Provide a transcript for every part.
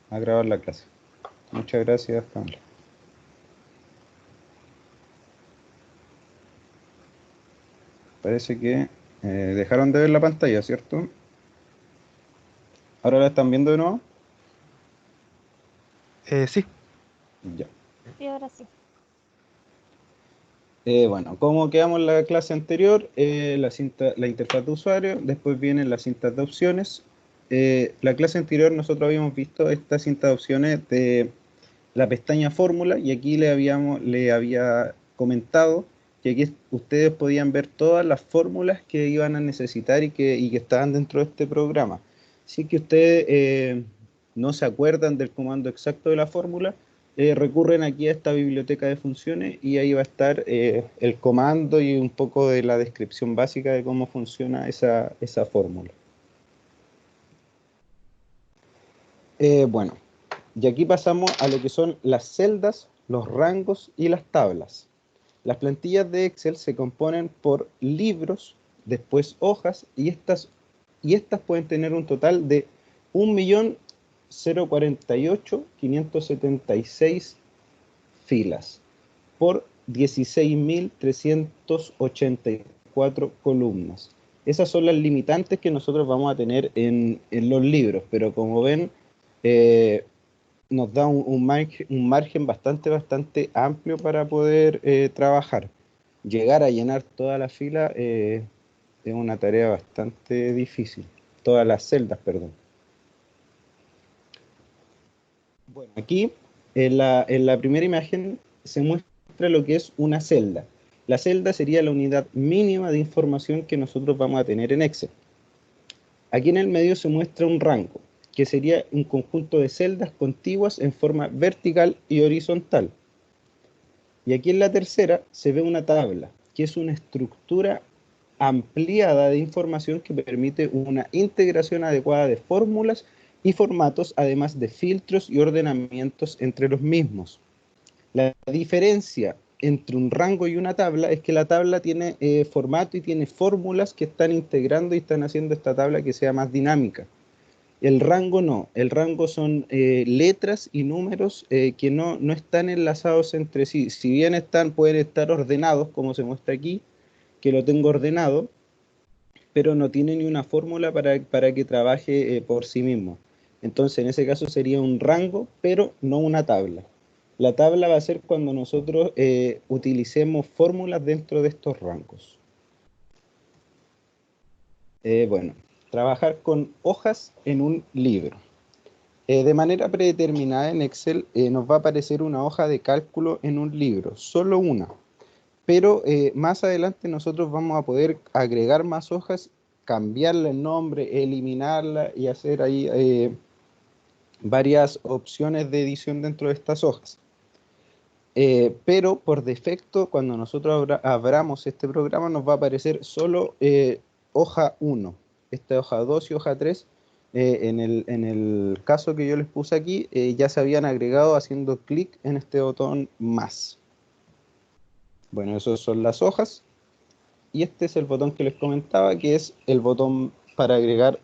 a grabar la clase. Muchas gracias, Pamela. Parece que dejaron de ver la pantalla, ¿cierto? ¿Ahora la están viendo de nuevo? Sí. Ya. Sí, ahora sí. Bueno, como quedamos en la clase anterior, la interfaz de usuario, después vienen las cintas de opciones. La clase anterior nosotros habíamos visto esta cinta de opciones de la pestaña fórmula y aquí le había comentado que aquí ustedes podían ver todas las fórmulas que iban a necesitar y que estaban dentro de este programa. Si que ustedes no se acuerdan del comando exacto de la fórmula, recurren aquí a esta biblioteca de funciones y ahí va a estar el comando y un poco de la descripción básica de cómo funciona esa fórmula. Bueno, y aquí pasamos a lo que son las celdas, los rangos y las tablas. Las plantillas de Excel se componen por libros, después hojas, y estas pueden tener un total de 1.048.576 filas por 16.384 columnas. Esas son las limitantes que nosotros vamos a tener en los libros, pero como ven, nos da un margen bastante amplio para poder trabajar. Llegar a llenar toda la fila es una tarea bastante difícil. Todas las celdas, perdón. Bueno, aquí en la primera imagen se muestra lo que es una celda. La celda sería la unidad mínima de información que nosotros vamos a tener en Excel. Aquí en el medio se muestra un rango, que sería un conjunto de celdas contiguas en forma vertical y horizontal. Y aquí en la tercera se ve una tabla, que es una estructura ampliada de información que permite una integración adecuada de fórmulas y formatos, además de filtros y ordenamientos entre los mismos. La diferencia entre un rango y una tabla es que la tabla tiene formato y tiene fórmulas que están integrando y están haciendo esta tabla que sea más dinámica. El rango no, el rango son letras y números que no están enlazados entre sí. Si bien pueden estar ordenados, como se muestra aquí, que lo tengo ordenado, pero no tiene ni una fórmula para que trabaje por sí mismo. Entonces, en ese caso sería un rango, pero no una tabla. La tabla va a ser cuando nosotros utilicemos fórmulas dentro de estos rangos. Bueno, trabajar con hojas en un libro. De manera predeterminada en Excel nos va a aparecer una hoja de cálculo en un libro, solo una. Pero más adelante nosotros vamos a poder agregar más hojas, cambiarle el nombre, eliminarla y hacer ahí varias opciones de edición dentro de estas hojas. Pero por defecto, cuando nosotros abramos este programa, nos va a aparecer solo hoja 1. Esta hoja 2 y hoja 3, en el caso que yo les puse aquí, ya se habían agregado haciendo clic en este botón más. Bueno, esas son las hojas. Y este es el botón que les comentaba, que es el botón para agregar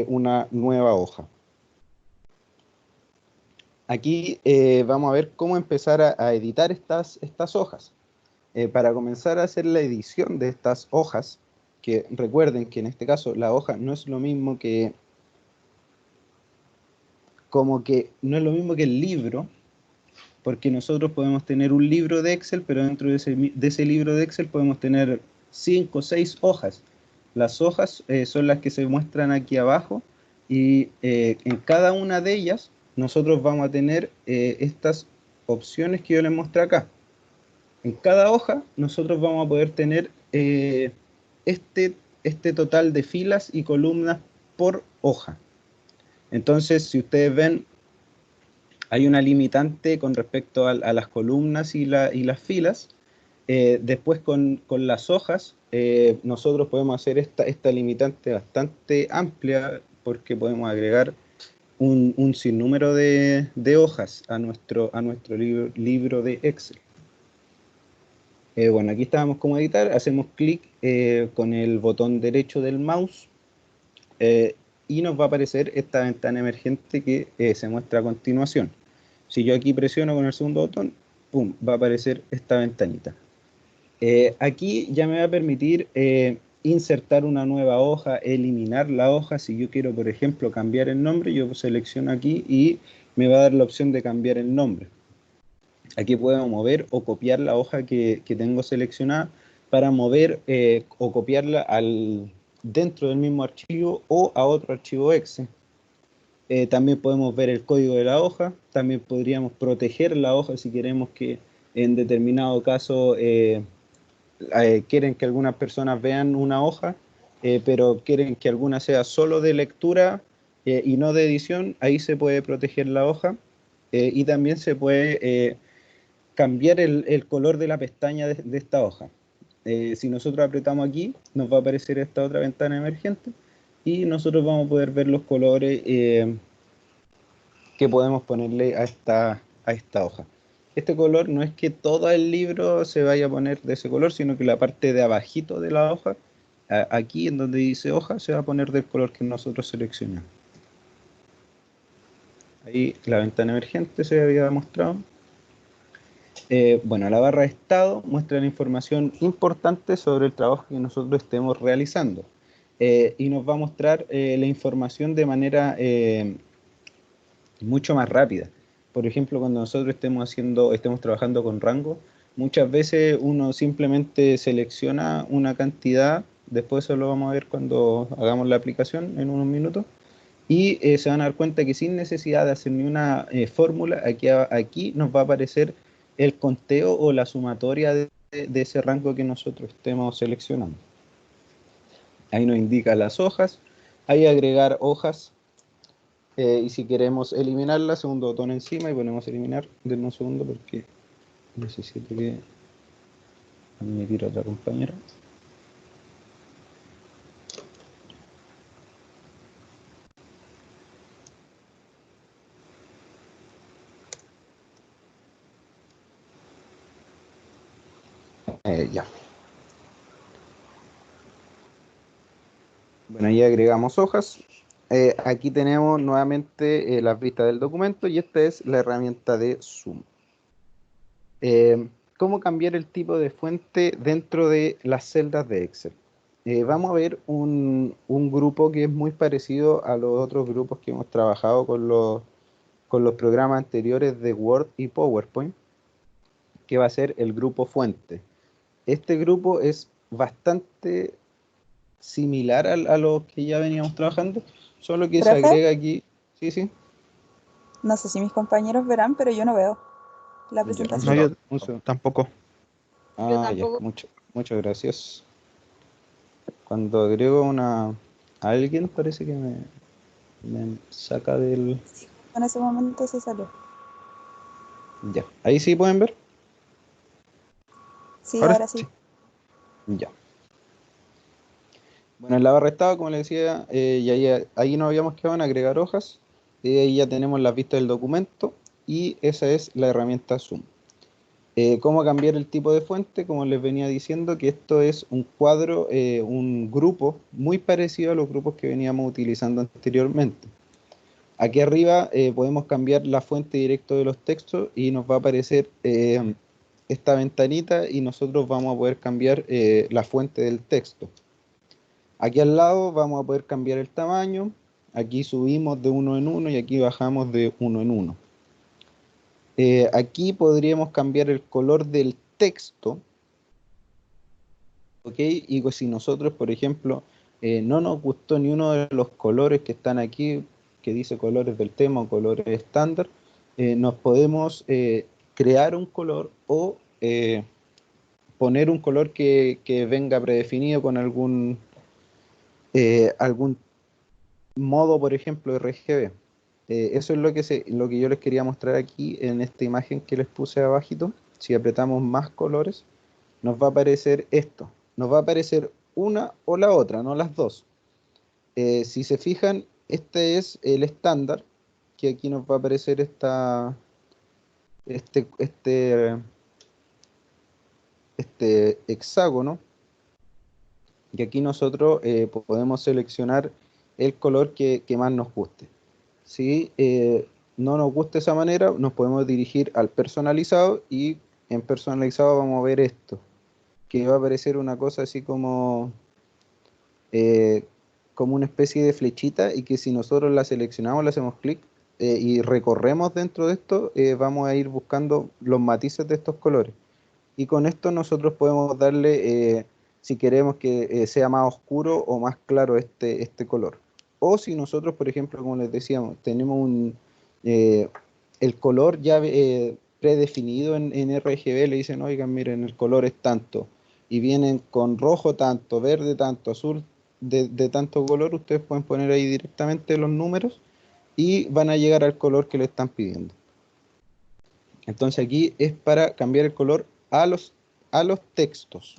una nueva hoja. Aquí vamos a ver cómo empezar a editar estas hojas. Para comenzar a hacer la edición de estas hojas, que recuerden que en este caso la hoja no es lo mismo que el libro, porque nosotros podemos tener un libro de Excel, pero dentro de ese libro de Excel podemos tener 5 o 6 hojas. Las hojas son las que se muestran aquí abajo y en cada una de ellas nosotros vamos a tener estas opciones que yo les muestro acá. En cada hoja nosotros vamos a poder tener este total de filas y columnas por hoja. Entonces, si ustedes ven, hay una limitante con respecto a las columnas y las filas. Después con las hojas, nosotros podemos hacer esta limitante bastante amplia porque podemos agregar un sinnúmero de hojas a nuestro libro de Excel. Bueno, aquí estábamos como editar, hacemos clic con el botón derecho del mouse y nos va a aparecer esta ventana emergente que se muestra a continuación. Si yo aquí presiono con el segundo botón, ¡pum!, va a aparecer esta ventanita. Aquí ya me va a permitir insertar una nueva hoja, eliminar la hoja. Si yo quiero, por ejemplo, cambiar el nombre, yo selecciono aquí y me va a dar la opción de cambiar el nombre. Aquí puedo mover o copiar la hoja que tengo seleccionada para mover o copiarla dentro del mismo archivo o a otro archivo Excel. También podemos ver el código de la hoja, también podríamos proteger la hoja si queremos que en determinado caso quieren que algunas personas vean una hoja, pero quieren que alguna sea solo de lectura y no de edición. Ahí se puede proteger la hoja y también se puede cambiar el color de la pestaña de esta hoja. Si nosotros apretamos aquí, nos va a aparecer esta otra ventana emergente y nosotros vamos a poder ver los colores que podemos ponerle a esta hoja. Este color no es que todo el libro se vaya a poner de ese color, sino que la parte de abajito de la hoja, aquí en donde dice hoja, se va a poner del color que nosotros seleccionamos. Ahí la ventana emergente se había mostrado. Bueno, la barra de estado muestra la información importante sobre el trabajo que nosotros estemos realizando. Y nos va a mostrar la información de manera mucho más rápida. Por ejemplo, cuando nosotros estemos trabajando con rango, muchas veces uno simplemente selecciona una cantidad, después eso lo vamos a ver cuando hagamos la aplicación en unos minutos, y se van a dar cuenta que sin necesidad de hacer ni una fórmula, aquí nos va a aparecer el conteo o la sumatoria de ese rango que nosotros estemos seleccionando. Ahí nos indica las hojas, ahí agregar hojas. Y si queremos eliminarla, segundo botón encima y ponemos eliminar. Denme un segundo porque necesito que admitir a otra compañera. Ya. Bueno, ya agregamos hojas. Aquí tenemos nuevamente las vistas del documento y esta es la herramienta de Zoom. ¿Cómo cambiar el tipo de fuente dentro de las celdas de Excel? Vamos a ver un grupo que es muy parecido a los otros grupos que hemos trabajado con los programas anteriores de Word y PowerPoint, que va a ser el grupo fuente. Este grupo es bastante similar a lo que ya veníamos trabajando, solo que se Profe, agrega aquí. Sí, sí. no sé si mis compañeros verán, pero yo no veo la Ya. No, presentación. yo Tampoco. Yo Ah, ya. tampoco. Muchas gracias. Cuando agrego a alguien parece que me saca del... En ese momento se salió. Ya. Ahí sí pueden ver. Sí, Ahora ahora sí. sí. Ya. Bueno, en la barra de estado, como les decía, ahí nos habíamos quedado en agregar hojas. Ahí ya tenemos las vistas del documento y esa es la herramienta Zoom. ¿Cómo cambiar el tipo de fuente? Como les venía diciendo, que esto es un cuadro, un grupo muy parecido a los grupos que veníamos utilizando anteriormente. Aquí arriba podemos cambiar la fuente directo de los textos y nos va a aparecer esta ventanita y nosotros vamos a poder cambiar la fuente del texto. Aquí al lado vamos a poder cambiar el tamaño. Aquí subimos de uno en uno y aquí bajamos de uno en uno. Aquí podríamos cambiar el color del texto, ¿ok? Y pues si nosotros, por ejemplo, no nos gustó ni uno de los colores que están aquí, que dice colores del tema o colores estándar, nos podemos crear un color o poner un color que venga predefinido con algún modo, por ejemplo, RGB. Eso es lo que yo les quería mostrar aquí en esta imagen que les puse abajito. Si apretamos más colores, nos va a aparecer esto. Nos va a aparecer una o la otra, no las dos. Si se fijan, este es el estándar, que aquí nos va a aparecer este hexágono. Y aquí nosotros podemos seleccionar el color que más nos guste. Si no nos gusta esa manera, nos podemos dirigir al personalizado y en personalizado vamos a ver esto, que va a aparecer una cosa así eh, como una especie de flechita y que si nosotros la seleccionamos, le hacemos clic y recorremos dentro de esto, vamos a ir buscando los matices de estos colores. Y con esto nosotros podemos darle, si queremos que sea más oscuro o más claro este color. O si nosotros, por ejemplo, como les decíamos, tenemos eh, el color ya predefinido en RGB, le dicen, oigan, miren, el color es tanto, y vienen con rojo tanto, verde tanto, azul de tanto color, ustedes pueden poner ahí directamente los números y van a llegar al color que le están pidiendo. Entonces aquí es para cambiar el color a los textos.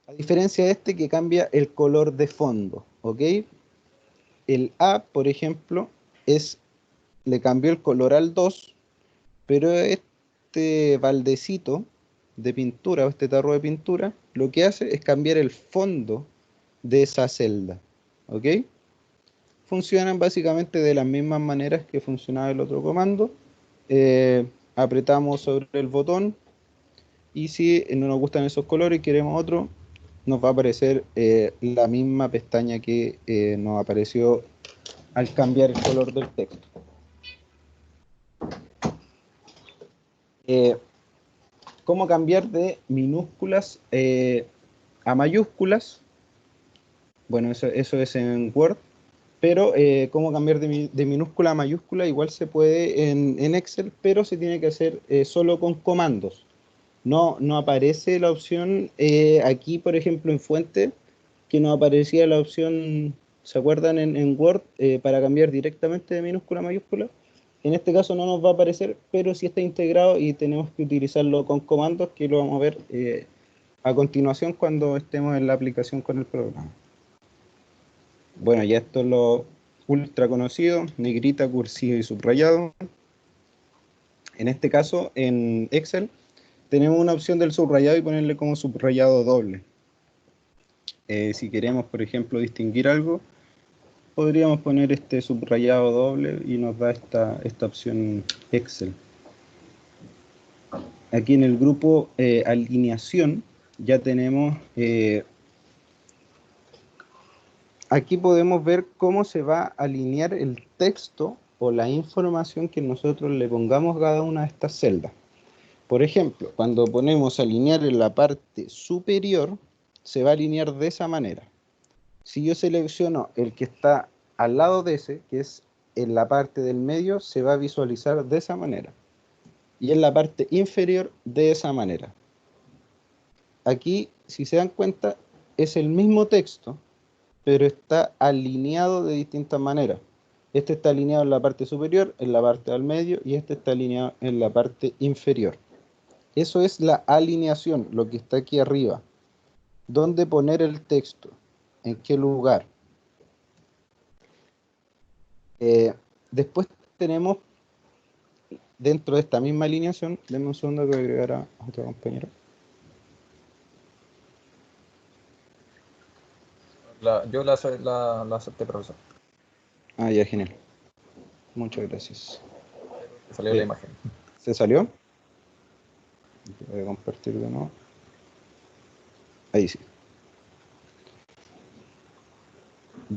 A diferencia de este que cambia el color de fondo, ¿ok? El A, por ejemplo, le cambió el color al 2, pero este baldecito de pintura o este tarro de pintura, lo que hace es cambiar el fondo de esa celda, ¿ok? Funcionan básicamente de las mismas maneras que funcionaba el otro comando. Apretamos sobre el botón y si no nos gustan esos colores y queremos otro, nos va a aparecer la misma pestaña que nos apareció al cambiar el color del texto. ¿Cómo cambiar de minúsculas a mayúsculas? Bueno, eso es en Word, pero cómo cambiar de minúscula a mayúscula igual se puede en Excel, pero se tiene que hacer solo con comandos. No aparece la opción aquí, por ejemplo, en fuente, que nos aparecía la opción, ¿se acuerdan en Word? Para cambiar directamente de minúscula a mayúscula. En este caso no nos va a aparecer, pero sí está integrado y tenemos que utilizarlo con comandos, que lo vamos a ver a continuación cuando estemos en la aplicación con el programa. Bueno, ya esto es lo ultra conocido, negrita, cursiva y subrayado. En este caso, en Excel, tenemos una opción del subrayado y ponerle como subrayado doble. Si queremos, por ejemplo, distinguir algo, podríamos poner este subrayado doble y nos da esta opción Excel. Aquí en el grupo alineación ya tenemos, aquí podemos ver cómo se va a alinear el texto o la información que nosotros le pongamos a cada una de estas celdas. Por ejemplo, cuando ponemos alinear en la parte superior, se va a alinear de esa manera. Si yo selecciono el que está al lado de ese, que es en la parte del medio, se va a visualizar de esa manera. Y en la parte inferior, de esa manera. Aquí, si se dan cuenta, es el mismo texto, pero está alineado de distintas maneras. Este está alineado en la parte superior, en la parte del medio, y este está alineado en la parte inferior. Eso es la alineación, lo que está aquí arriba. ¿Dónde poner el texto? ¿En qué lugar? Después tenemos, dentro de esta misma alineación, denme un segundo que voy a agregar a otro compañero. Yo la acepté, profesor. Ah, ya, genial. Muchas gracias. Salió la imagen. ¿Se salió? Voy a compartir de nuevo. Ahí sí.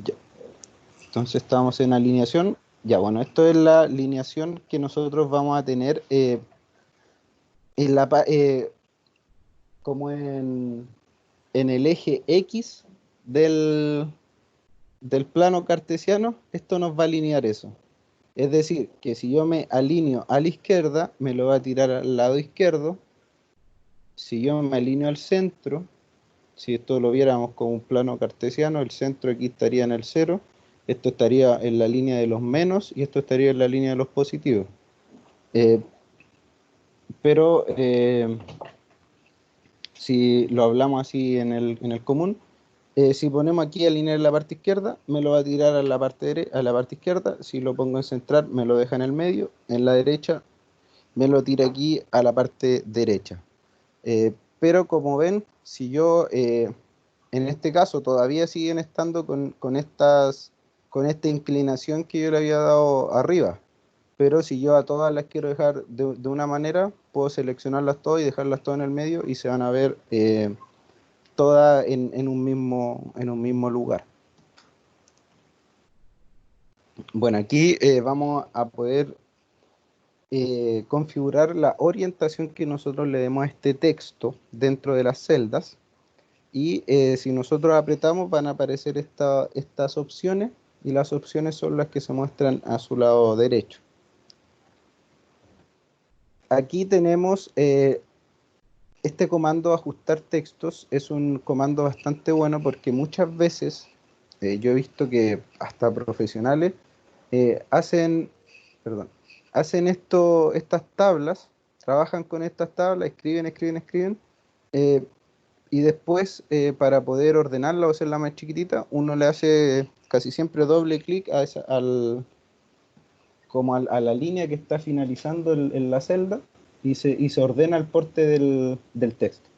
Ya. Entonces estamos en alineación. Ya, bueno, esto es la alineación que nosotros vamos a tener como en el eje X del plano cartesiano. Esto nos va a alinear eso. Es decir, que si yo me alineo a la izquierda, me lo va a tirar al lado izquierdo. Si yo me alineo al centro, si esto lo viéramos como un plano cartesiano, el centro aquí estaría en el 0, esto estaría en la línea de los menos y esto estaría en la línea de los positivos. Pero si lo hablamos así en el común, si ponemos aquí alinear en la parte izquierda, me lo va a tirar a la parte izquierda. Si lo pongo en centrar, me lo deja en el medio. En la derecha, me lo tira aquí a la parte derecha. Pero como ven, si yo en este caso todavía siguen estando con esta inclinación que yo le había dado arriba. Pero si yo a todas las quiero dejar de una manera, puedo seleccionarlas todas y dejarlas todas en el medio y se van a ver todas en un mismo lugar. Bueno, aquí vamos a poder configurar la orientación que nosotros le demos a este texto dentro de las celdas. Y si nosotros apretamos van a aparecer estas opciones, y las opciones son las que se muestran a su lado derecho. Aquí tenemos este comando ajustar textos. Es un comando bastante bueno porque muchas veces yo he visto que hasta profesionales hacen estas tablas, trabajan con estas tablas, escriben, eh, y después para poder ordenarla o hacerla más chiquitita, uno le hace casi siempre doble clic a la línea que está finalizando en la celda y se ordena el porte del texto.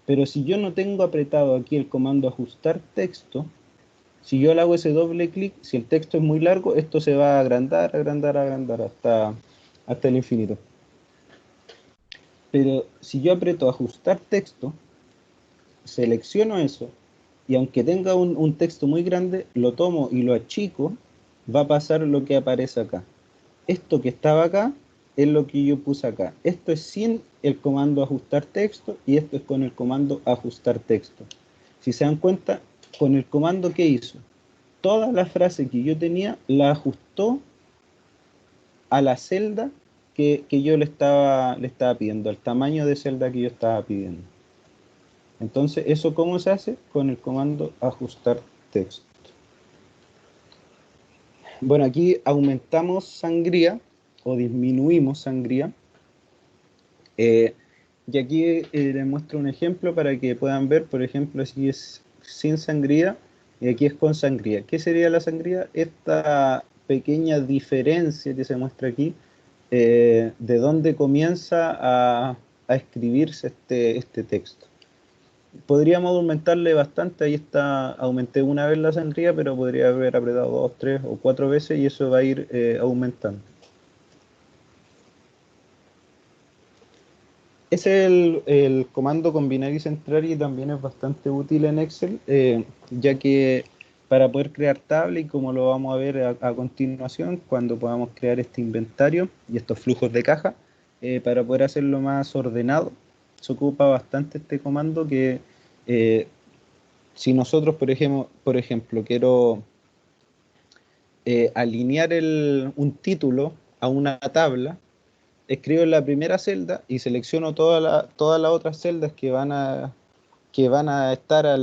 Pero si yo no tengo apretado aquí el comando ajustar texto, si yo le hago ese doble clic, si el texto es muy largo, esto se va a agrandar hasta el infinito. Pero si yo aprieto ajustar texto, selecciono eso, y aunque tenga un texto muy grande, lo tomo y lo achico, va a pasar lo que aparece acá. Esto que estaba acá es lo que yo puse acá. Esto es sin el comando ajustar texto y esto es con el comando ajustar texto. Si se dan cuenta, con el comando que hizo, toda la frase que yo tenía la ajustó a la celda que yo le estaba pidiendo, al tamaño de celda que yo estaba pidiendo. Entonces, ¿eso cómo se hace? Con el comando ajustar texto. Bueno, aquí aumentamos sangría o disminuimos sangría. Y aquí les muestro un ejemplo para que puedan ver. Por ejemplo, aquí es sin sangría y aquí es con sangría. ¿Qué sería la sangría? Esta pequeña diferencia que se muestra aquí, de dónde comienza a escribirse este texto. Podríamos aumentarle bastante. Ahí está, aumenté una vez la sangría, pero podría haber apretado 2, 3 o 4 veces y eso va a ir aumentando. Ese es el comando combinar y centrar, y también es bastante útil en Excel, ya que para poder crear tabla, y como lo vamos a ver a continuación, cuando podamos crear este inventario y estos flujos de caja, para poder hacerlo más ordenado, se ocupa bastante este comando que si nosotros, por ejemplo, quiero alinear un título a una tabla, escribo en la primera celda y selecciono todas las otras celdas que van a estar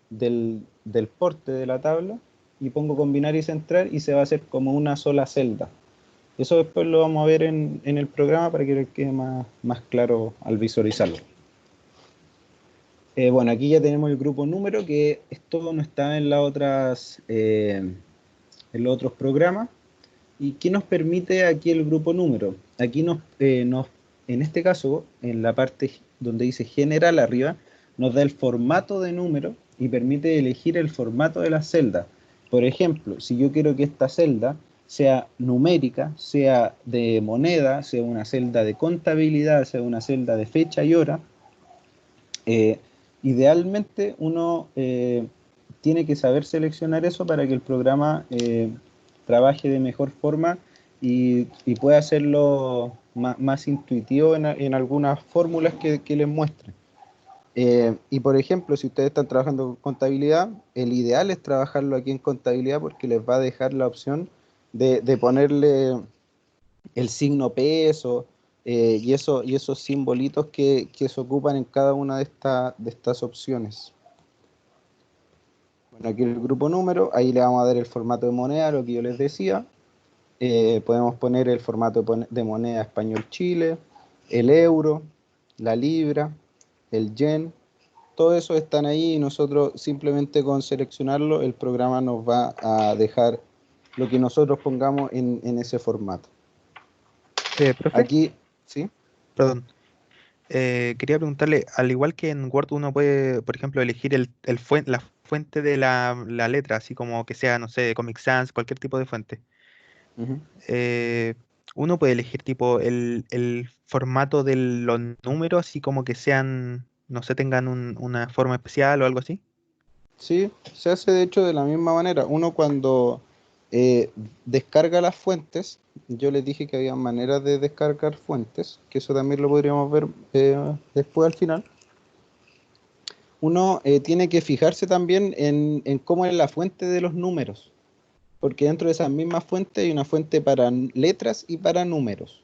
del porte de la tabla, y pongo combinar y centrar y se va a hacer como una sola celda. Eso después lo vamos a ver en el programa para que les quede más claro al visualizarlo. Bueno, aquí ya tenemos el grupo número, que esto no está en en los otros programas. ¿Y qué nos permite aquí el grupo número? Aquí en este caso, en la parte donde dice general arriba, nos da el formato de número y permite elegir el formato de la celda. Por ejemplo, si yo quiero que esta celda sea numérica, sea de moneda, sea una celda de contabilidad, sea una celda de fecha y hora, eh, idealmente uno tiene que saber seleccionar eso para que el programa trabaje de mejor forma y pueda hacerlo más intuitivo en algunas fórmulas que les muestre. Y por ejemplo, si ustedes están trabajando con contabilidad, el ideal es trabajarlo aquí en contabilidad porque les va a dejar la opción de ponerle el signo peso, y esos simbolitos que se ocupan en cada una de estas opciones. Bueno, aquí el grupo número, ahí le vamos a dar el formato de moneda, lo que yo les decía. Podemos poner el formato de moneda español Chile, el euro, la libra, el yen. Todo eso están ahí y nosotros simplemente con seleccionarlo el programa nos va a dejar lo que nosotros pongamos en ese formato. Profe, Aquí, ¿sí? perdón. Quería preguntarle, al igual que en Word uno puede, por ejemplo, elegir la fuente de la letra, así como que sea, no sé, de Comic Sans, cualquier tipo de fuente. Ujú. eh, Uno puede elegir tipo el formato de los números, así como que sean, no sé, tengan una forma especial o algo así. Sí, se hace de hecho de la misma manera. Uno cuando eh, descarga las fuentes, yo les dije que había maneras de descargar fuentes, que eso también lo podríamos ver después al final. Uno tiene que fijarse también en cómo es la fuente de los números, porque dentro de esas mismas fuentes hay una fuente para letras y para números.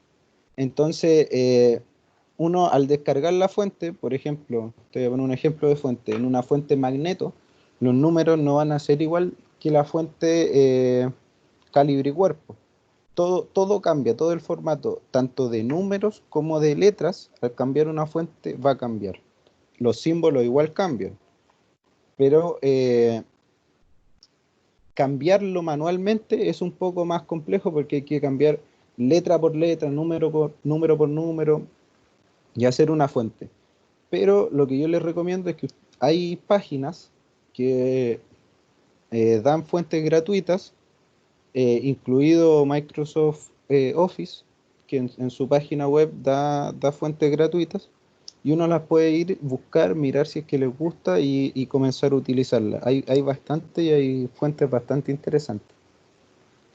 Entonces, uno al descargar la fuente, por ejemplo, te voy a poner un ejemplo de fuente, en una fuente Magneto, los números no van a ser igual que la fuente calibre y cuerpo. Todo cambia, todo el formato, tanto de números como de letras, al cambiar una fuente va a cambiar. Los símbolos igual cambian, pero cambiarlo manualmente es un poco más complejo porque hay que cambiar letra por letra, número por número y hacer una fuente. Pero lo que yo les recomiendo es que hay páginas que dan fuentes gratuitas, incluido Microsoft Office, que en su página web da fuentes gratuitas y uno las puede ir, buscar, mirar si es que les gusta y comenzar a utilizarlas. Hay bastante y hay fuentes bastante interesantes.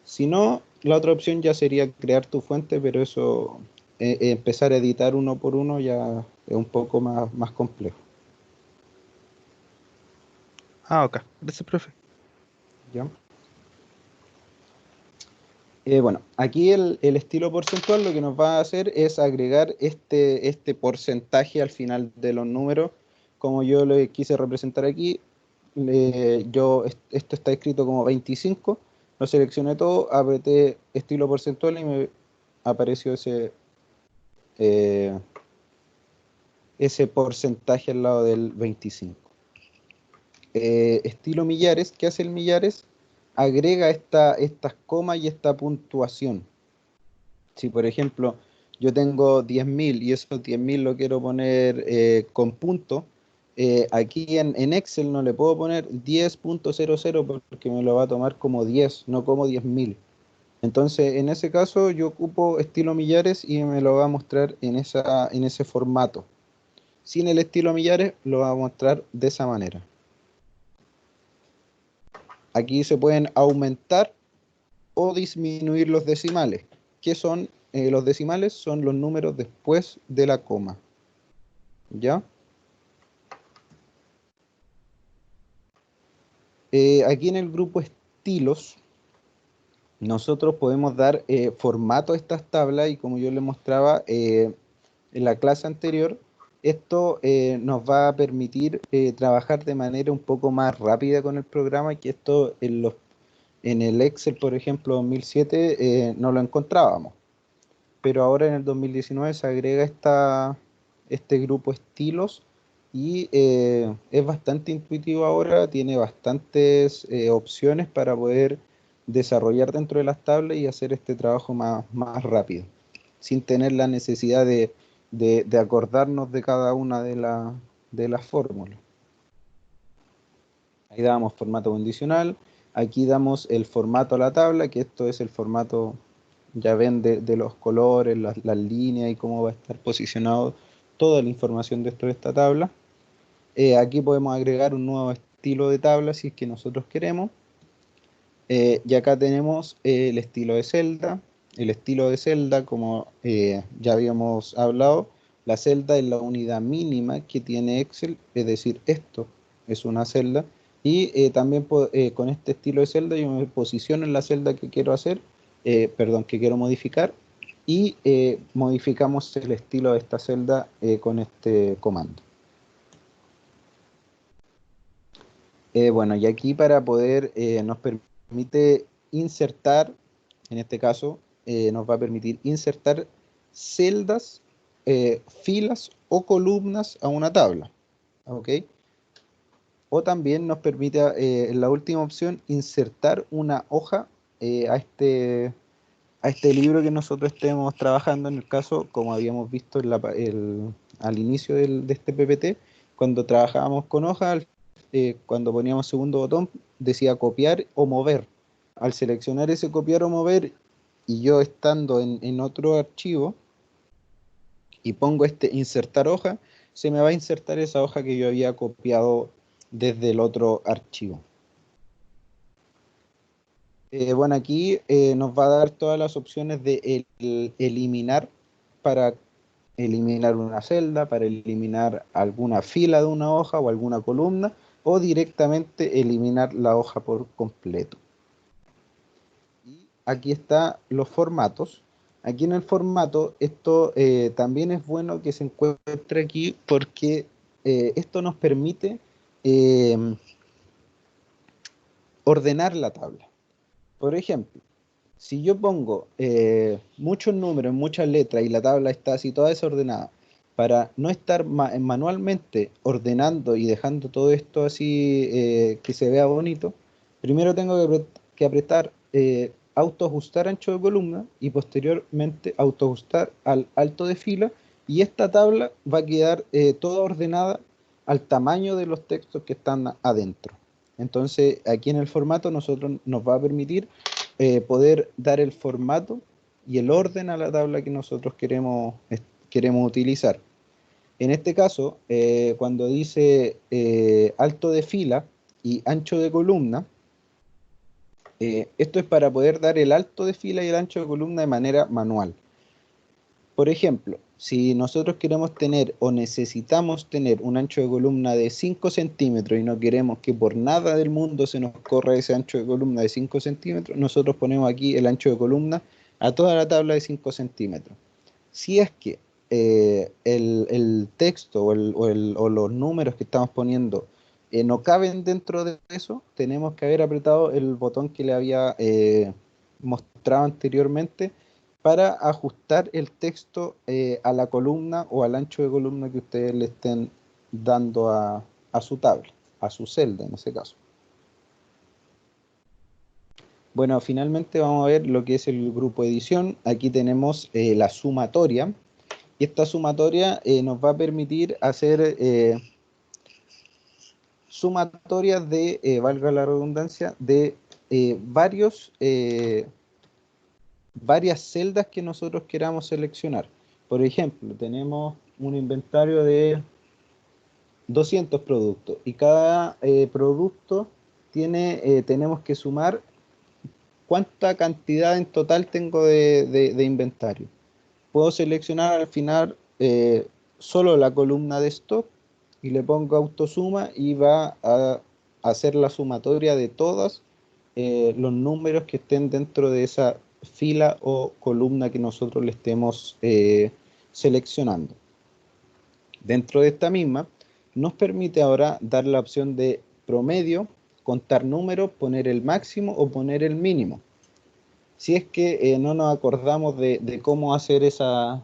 Si no, la otra opción ya sería crear tu fuente, pero eso, empezar a editar uno por uno ya es un poco más complejo. Ah, ok. Gracias, profe. ¿Ya? Bueno, aquí el estilo porcentual lo que nos va a hacer es agregar este porcentaje al final de los números, como yo lo quise representar aquí. Esto está escrito como 25, lo seleccioné todo, apreté estilo porcentual y me apareció eh, ese porcentaje al lado del 25. Estilo millares, ¿qué hace el millares? Agrega estas comas y esta puntuación. Si por ejemplo yo tengo 10.000 y esos 10.000 lo quiero poner con punto, aquí en Excel no le puedo poner 10.00 porque me lo va a tomar como 10, no como 10.000. Entonces, en ese caso, yo ocupo estilo millares y me lo va a mostrar en ese formato. Sin el estilo millares, lo va a mostrar de esa manera. Aquí se pueden aumentar o disminuir los decimales. ¿Qué son los decimales? Son los números después de la coma. ¿Ya? Aquí en el grupo estilos, nosotros podemos dar formato a estas tablas y como yo les mostraba en la clase anterior, esto nos va a permitir trabajar de manera un poco más rápida con el programa, que esto en el Excel, por ejemplo, 2007 no lo encontrábamos. Pero ahora en el 2019 se agrega este grupo estilos y es bastante intuitivo ahora, tiene bastantes opciones para poder desarrollar dentro de las tablas y hacer este trabajo más rápido, sin tener la necesidad de acordarnos de cada una de las fórmulas. Ahí damos formato condicional, aquí damos el formato a la tabla, que esto es el formato, ya ven, de los colores, las líneas y cómo va a estar posicionado toda la información dentro de esta tabla. Aquí podemos agregar un nuevo estilo de tabla si es que nosotros queremos. Y acá tenemos el estilo de celda. El estilo de celda, como ya habíamos hablado, la celda es la unidad mínima que tiene Excel, es decir, esto es una celda. Y también con este estilo de celda yo me posiciono en la celda que quiero hacer, perdón, que quiero modificar, y modificamos el estilo de esta celda con este comando. Bueno, y aquí para poder, nos permite insertar, en este caso, nos va a permitir insertar celdas, filas o columnas a una tabla, ¿ok? O también nos permite, en la última opción, insertar una hoja a este libro que nosotros estemos trabajando, en el caso, como habíamos visto en al inicio de este PPT, cuando trabajábamos con hojas, cuando poníamos segundo botón, decía copiar o mover. Al seleccionar ese copiar o mover, y yo estando en otro archivo, y pongo este insertar hoja, se me va a insertar esa hoja que yo había copiado desde el otro archivo. Bueno, aquí nos va a dar todas las opciones de eliminar, para eliminar una celda, para eliminar alguna fila de una hoja o alguna columna, o directamente eliminar la hoja por completo. Y aquí están los formatos. Aquí en el formato, esto también es bueno que se encuentre aquí, porque esto nos permite ordenar la tabla. Por ejemplo, si yo pongo muchos números, muchas letras y la tabla está así toda desordenada, para no estar manualmente ordenando y dejando todo esto así que se vea bonito, primero tengo que apretar autoajustar ancho de columna y posteriormente autoajustar al alto de fila, y esta tabla va a quedar toda ordenada al tamaño de los textos que están adentro. Entonces aquí en el formato nosotros nos va a permitir poder dar el formato y el orden a la tabla que nosotros queremos utilizar. En este caso, cuando dice alto de fila y ancho de columna, esto es para poder dar el alto de fila y el ancho de columna de manera manual. Por ejemplo, si nosotros queremos tener o necesitamos tener un ancho de columna de 5 centímetros y no queremos que por nada del mundo se nos corra ese ancho de columna de 5 centímetros, nosotros ponemos aquí el ancho de columna a toda la tabla de 5 centímetros. Si es que el texto o los números que estamos poniendo no caben dentro de eso, tenemos que haber apretado el botón que le había mostrado anteriormente, para ajustar el texto a la columna o al ancho de columna que ustedes le estén dando a su tabla, a su celda en ese caso. Bueno, finalmente vamos a ver lo que es el grupo edición. Aquí tenemos la sumatoria, y esta sumatoria nos va a permitir hacer sumatorias de, valga la redundancia, de varias celdas que nosotros queramos seleccionar. Por ejemplo, tenemos un inventario de 200 productos, y cada producto tenemos que sumar cuánta cantidad en total tengo de inventario. Puedo seleccionar al final solo la columna de stock y le pongo autosuma, y va a hacer la sumatoria de todos los números que estén dentro de esa fila o columna que nosotros le estemos seleccionando. Dentro de esta misma nos permite ahora dar la opción de promedio, contar números, poner el máximo o poner el mínimo. Si es que no nos acordamos de cómo hacer esas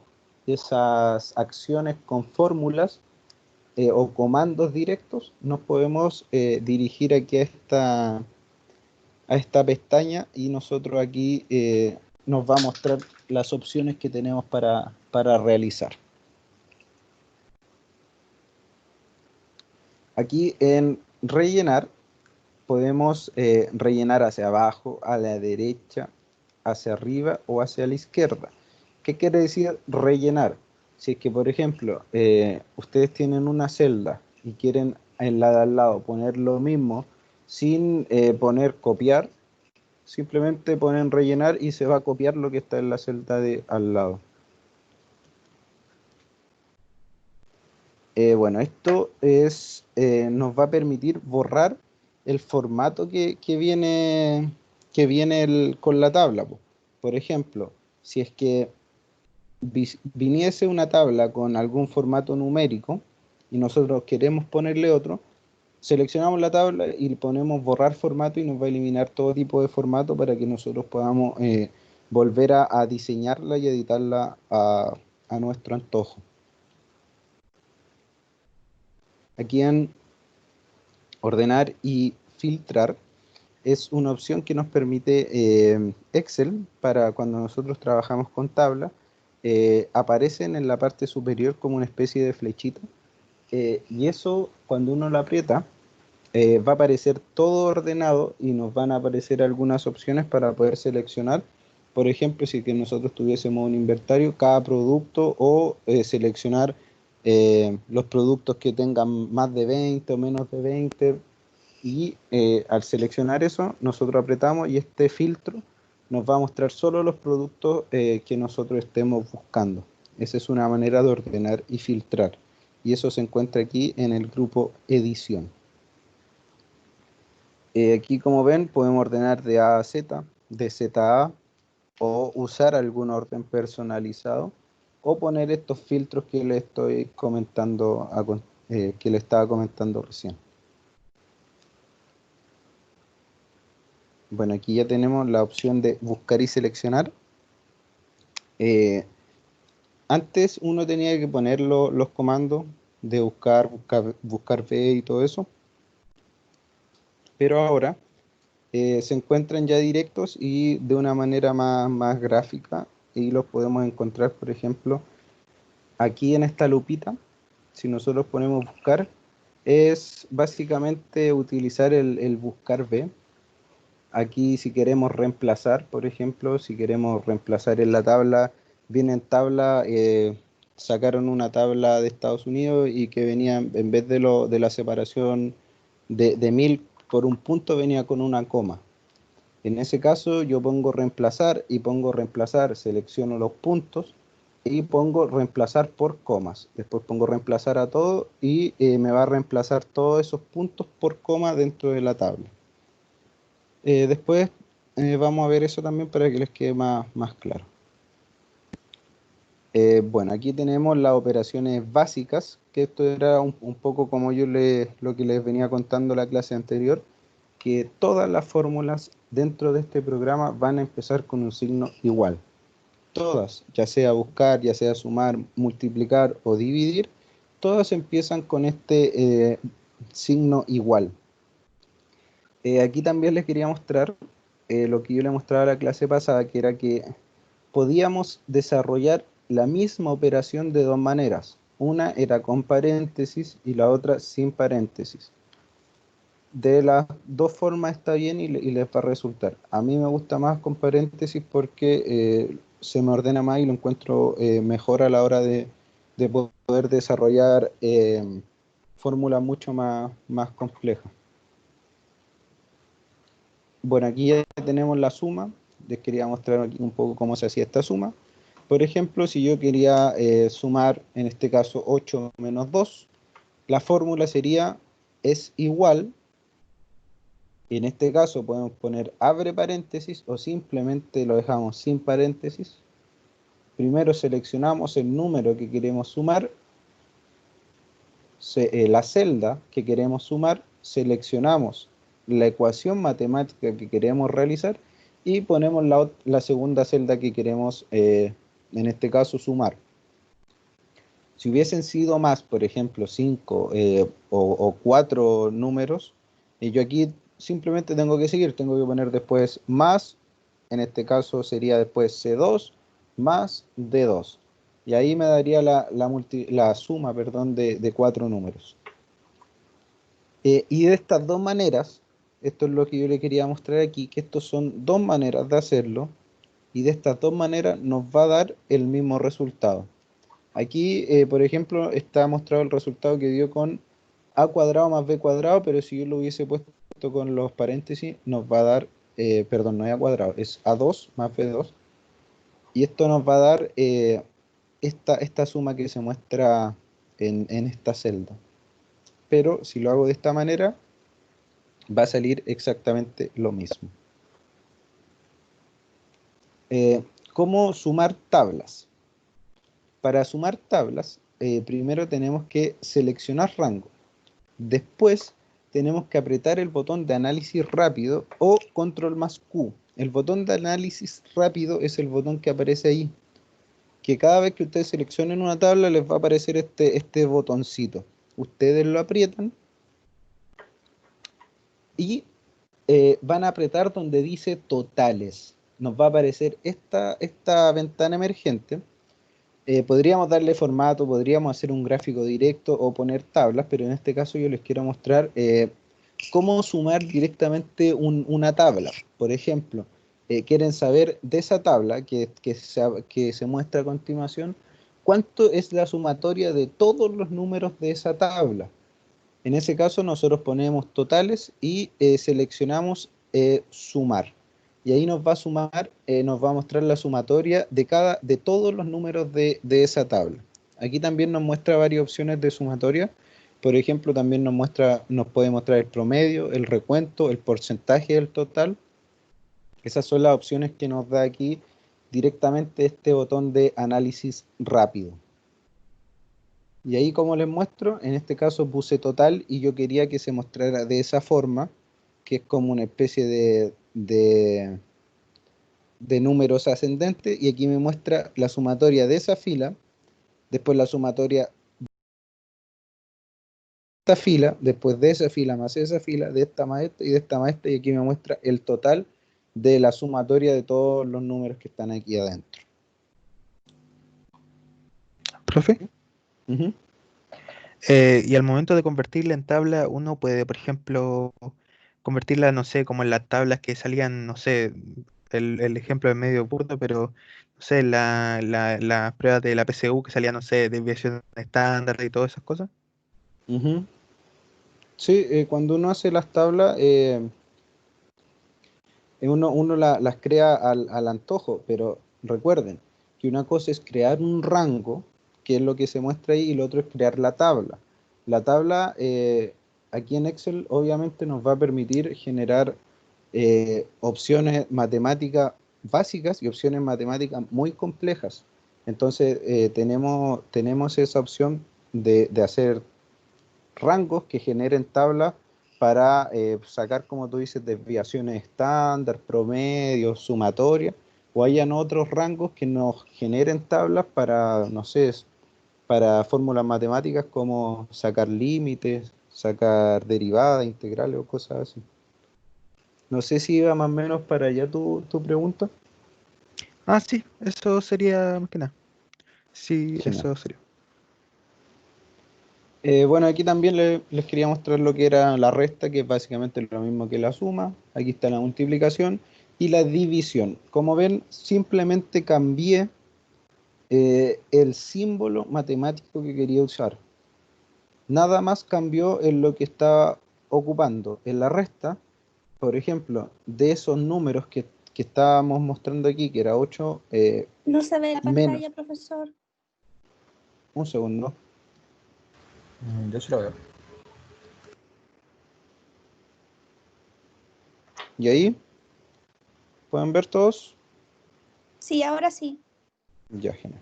acciones con fórmulas o comandos directos, nos podemos dirigir aquí a esta pestaña, y nosotros aquí nos va a mostrar las opciones que tenemos para realizar. Aquí en rellenar podemos rellenar hacia abajo, a la derecha, hacia arriba o hacia la izquierda. ¿Qué quiere decir rellenar? Si es que, por ejemplo, ustedes tienen una celda y quieren en la de al lado poner lo mismo sin poner copiar, simplemente ponen rellenar y se va a copiar lo que está en la celda de al lado. Bueno, esto nos va a permitir borrar el formato que viene con la tabla. Por ejemplo, si es que viniese una tabla con algún formato numérico y nosotros queremos ponerle otro, seleccionamos la tabla y ponemos borrar formato, y nos va a eliminar todo tipo de formato para que nosotros podamos volver a diseñarla y editarla a nuestro antojo. Aquí en ordenar y filtrar es una opción que nos permite Excel para cuando nosotros trabajamos con tabla, aparecen en la parte superior como una especie de flechita, y eso cuando uno lo aprieta, va a aparecer todo ordenado y nos van a aparecer algunas opciones para poder seleccionar. Por ejemplo, si que nosotros tuviésemos un inventario, cada producto o seleccionar los productos que tengan más de 20 o menos de 20. Y al seleccionar eso, nosotros apretamos y este filtro nos va a mostrar solo los productos que nosotros estemos buscando. Esa es una manera de ordenar y filtrar. Y eso se encuentra aquí en el grupo edición. Aquí, como ven, podemos ordenar de A a Z, de Z a A, o usar algún orden personalizado, o poner estos filtros que les estoy comentando, que les estaba comentando recién. Bueno, aquí ya tenemos la opción de buscar y seleccionar. Eh, Antes uno tenía que poner los comandos de buscar B y todo eso, pero ahora se encuentran ya directos y de una manera más gráfica, y los podemos encontrar, por ejemplo, aquí en esta lupita. Si nosotros ponemos buscar, es básicamente utilizar el buscar B. Aquí si queremos reemplazar, por ejemplo, si queremos reemplazar en la tabla, viene en tabla, sacaron una tabla de Estados Unidos y que venía, en vez de la separación de 1000 por un punto, venía con una coma. En ese caso yo pongo reemplazar y pongo reemplazar, selecciono los puntos y pongo reemplazar por comas. Después pongo reemplazar a todo y me va a reemplazar todos esos puntos por coma dentro de la tabla. Después vamos a ver eso también para que les quede más claro. Bueno, aquí tenemos las operaciones básicas, que esto era un poco como lo que les venía contando la clase anterior, que todas las fórmulas dentro de este programa van a empezar con un signo igual. Todas, ya sea buscar, ya sea sumar, multiplicar o dividir, todas empiezan con este signo igual. Aquí también les quería mostrar lo que yo les mostraba a la clase pasada, que era que podíamos desarrollar la misma operación de dos maneras. Una era con paréntesis y la otra sin paréntesis. De las dos formas está bien y les va a resultar. A mí me gusta más con paréntesis porque se me ordena más y lo encuentro mejor a la hora de poder desarrollar fórmulas mucho más complejas. Bueno, aquí ya tenemos la suma. Les quería mostrar aquí un poco cómo se hacía esta suma. Por ejemplo, si yo quería sumar, en este caso, 8 menos 2, la fórmula sería es igual. En este caso podemos poner abre paréntesis o simplemente lo dejamos sin paréntesis. Primero seleccionamos el número que queremos sumar, la celda que queremos sumar, seleccionamos la ecuación matemática que queremos realizar y ponemos la segunda celda que queremos, en este caso, sumar. Si hubiesen sido más, por ejemplo, 5 o 4 números, yo aquí simplemente tengo que seguir, tengo que poner después más, en este caso sería después C2 más D2. Y ahí me daría la suma, perdón, de 4 números. Y de estas dos maneras, esto es lo que yo le quería mostrar aquí, que estos son dos maneras de hacerlo, y de estas dos maneras nos va a dar el mismo resultado. Aquí, por ejemplo, está mostrado el resultado que dio con a cuadrado más b cuadrado, pero si yo lo hubiese puesto con los paréntesis, nos va a dar, perdón, no es a cuadrado, es a2 más b2, y esto nos va a dar esta suma que se muestra en esta celda. Pero si lo hago de esta manera, va a salir exactamente lo mismo. ¿Cómo sumar tablas? Para sumar tablas, primero tenemos que seleccionar rango. Después tenemos que apretar el botón de análisis rápido o control más Q. El botón de análisis rápido es el botón que aparece ahí, que cada vez que ustedes seleccionen una tabla les va a aparecer este botoncito. Ustedes lo aprietan y van a apretar donde dice totales. Nos va a aparecer esta ventana emergente, podríamos darle formato, podríamos hacer un gráfico directo o poner tablas, pero en este caso yo les quiero mostrar cómo sumar directamente una tabla. Por ejemplo, quieren saber de esa tabla que se muestra a continuación, cuánto es la sumatoria de todos los números de esa tabla. En ese caso nosotros ponemos totales y seleccionamos sumar. Y ahí nos va a sumar, nos va a mostrar la sumatoria de todos los números de esa tabla. Aquí también nos muestra varias opciones de sumatoria. Por ejemplo, también nos puede mostrar el promedio, el recuento, el porcentaje del total. Esas son las opciones que nos da aquí directamente este botón de análisis rápido. Y ahí, como les muestro, en este caso puse total y yo quería que se mostrara de esa forma, que es como una especie de números ascendentes, y aquí me muestra la sumatoria de esa fila, después la sumatoria de esta fila, después de esa fila más esa fila, de esta más esta y de esta más esta, y aquí me muestra el total de la sumatoria de todos los números que están aquí adentro. Profe. Ujú. Y al momento de convertirla en tabla, uno puede, por ejemplo, convertirla, no sé, como en las tablas que salían, no sé, el ejemplo es medio burdo, pero, no sé, la prueba de la PSU que salía, no sé, desviación estándar y todas esas cosas. Ujú. Sí, cuando uno hace las tablas, uno las crea al antojo, pero recuerden que una cosa es crear un rango, que es lo que se muestra ahí, y lo otro es crear la tabla. La tabla aquí en Excel obviamente nos va a permitir generar opciones matemáticas básicas y opciones matemáticas muy complejas. Entonces tenemos esa opción de hacer rangos que generen tablas para sacar, como tú dices, desviaciones estándar, promedios, sumatoria, o hayan otros rangos que nos generen tablas para, no sé, para fórmulas matemáticas como sacar límites, sacar derivadas, integrales o cosas así. No sé si iba más o menos para allá tu pregunta. Ah, sí, eso sería más que nada. Sí, Genial. eso sería. Bueno, aquí también les quería mostrar lo que era la resta, que es básicamente lo mismo que la suma. Aquí está la multiplicación y la división. Como ven, simplemente cambié el símbolo matemático que quería usar. Nada más cambió en lo que estaba ocupando. En la resta, por ejemplo, de esos números que estábamos mostrando aquí, que era 8 No se ve la menos. pantalla, profesor. Un segundo. Yo sí lo veo. ¿Y ahí? ¿Pueden ver todos? Sí, ahora sí. Ya, genial.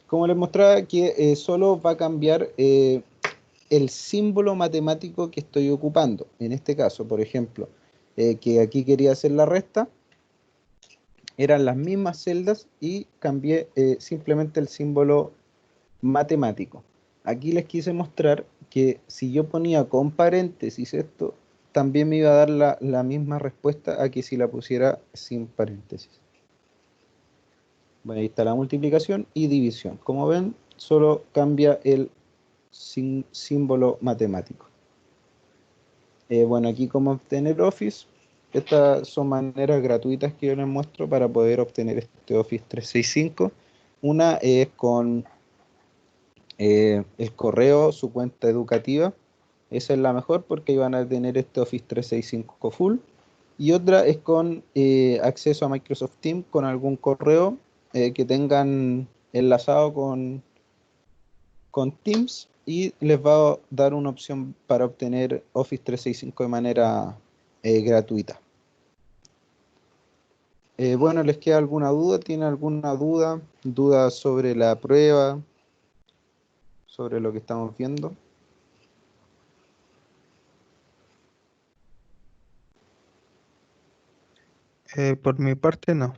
Como les mostraba, que solo va a cambiar el símbolo matemático que estoy ocupando. En este caso, por ejemplo, que aquí quería hacer la resta, eran las mismas celdas y cambié simplemente el símbolo matemático. Aquí les quise mostrar que si yo ponía con paréntesis esto, también me iba a dar la misma respuesta a que si la pusiera sin paréntesis. Bueno, ahí está la multiplicación y división. Como ven, solo cambia el símbolo matemático. Bueno, aquí cómo obtener Office. Estas son maneras gratuitas que yo les muestro para poder obtener este Office 365. Una es con el correo, su cuenta educativa. Esa es la mejor porque ahí van a tener este Office 365 full. Y otra es con acceso a Microsoft Teams con algún correo que tengan enlazado con Teams, y les va a dar una opción para obtener Office 365 de manera gratuita. Bueno, ¿les queda alguna duda? ¿Tienen alguna duda? ¿Dudas sobre la prueba? ¿Sobre lo que estamos viendo? Por mi parte, no.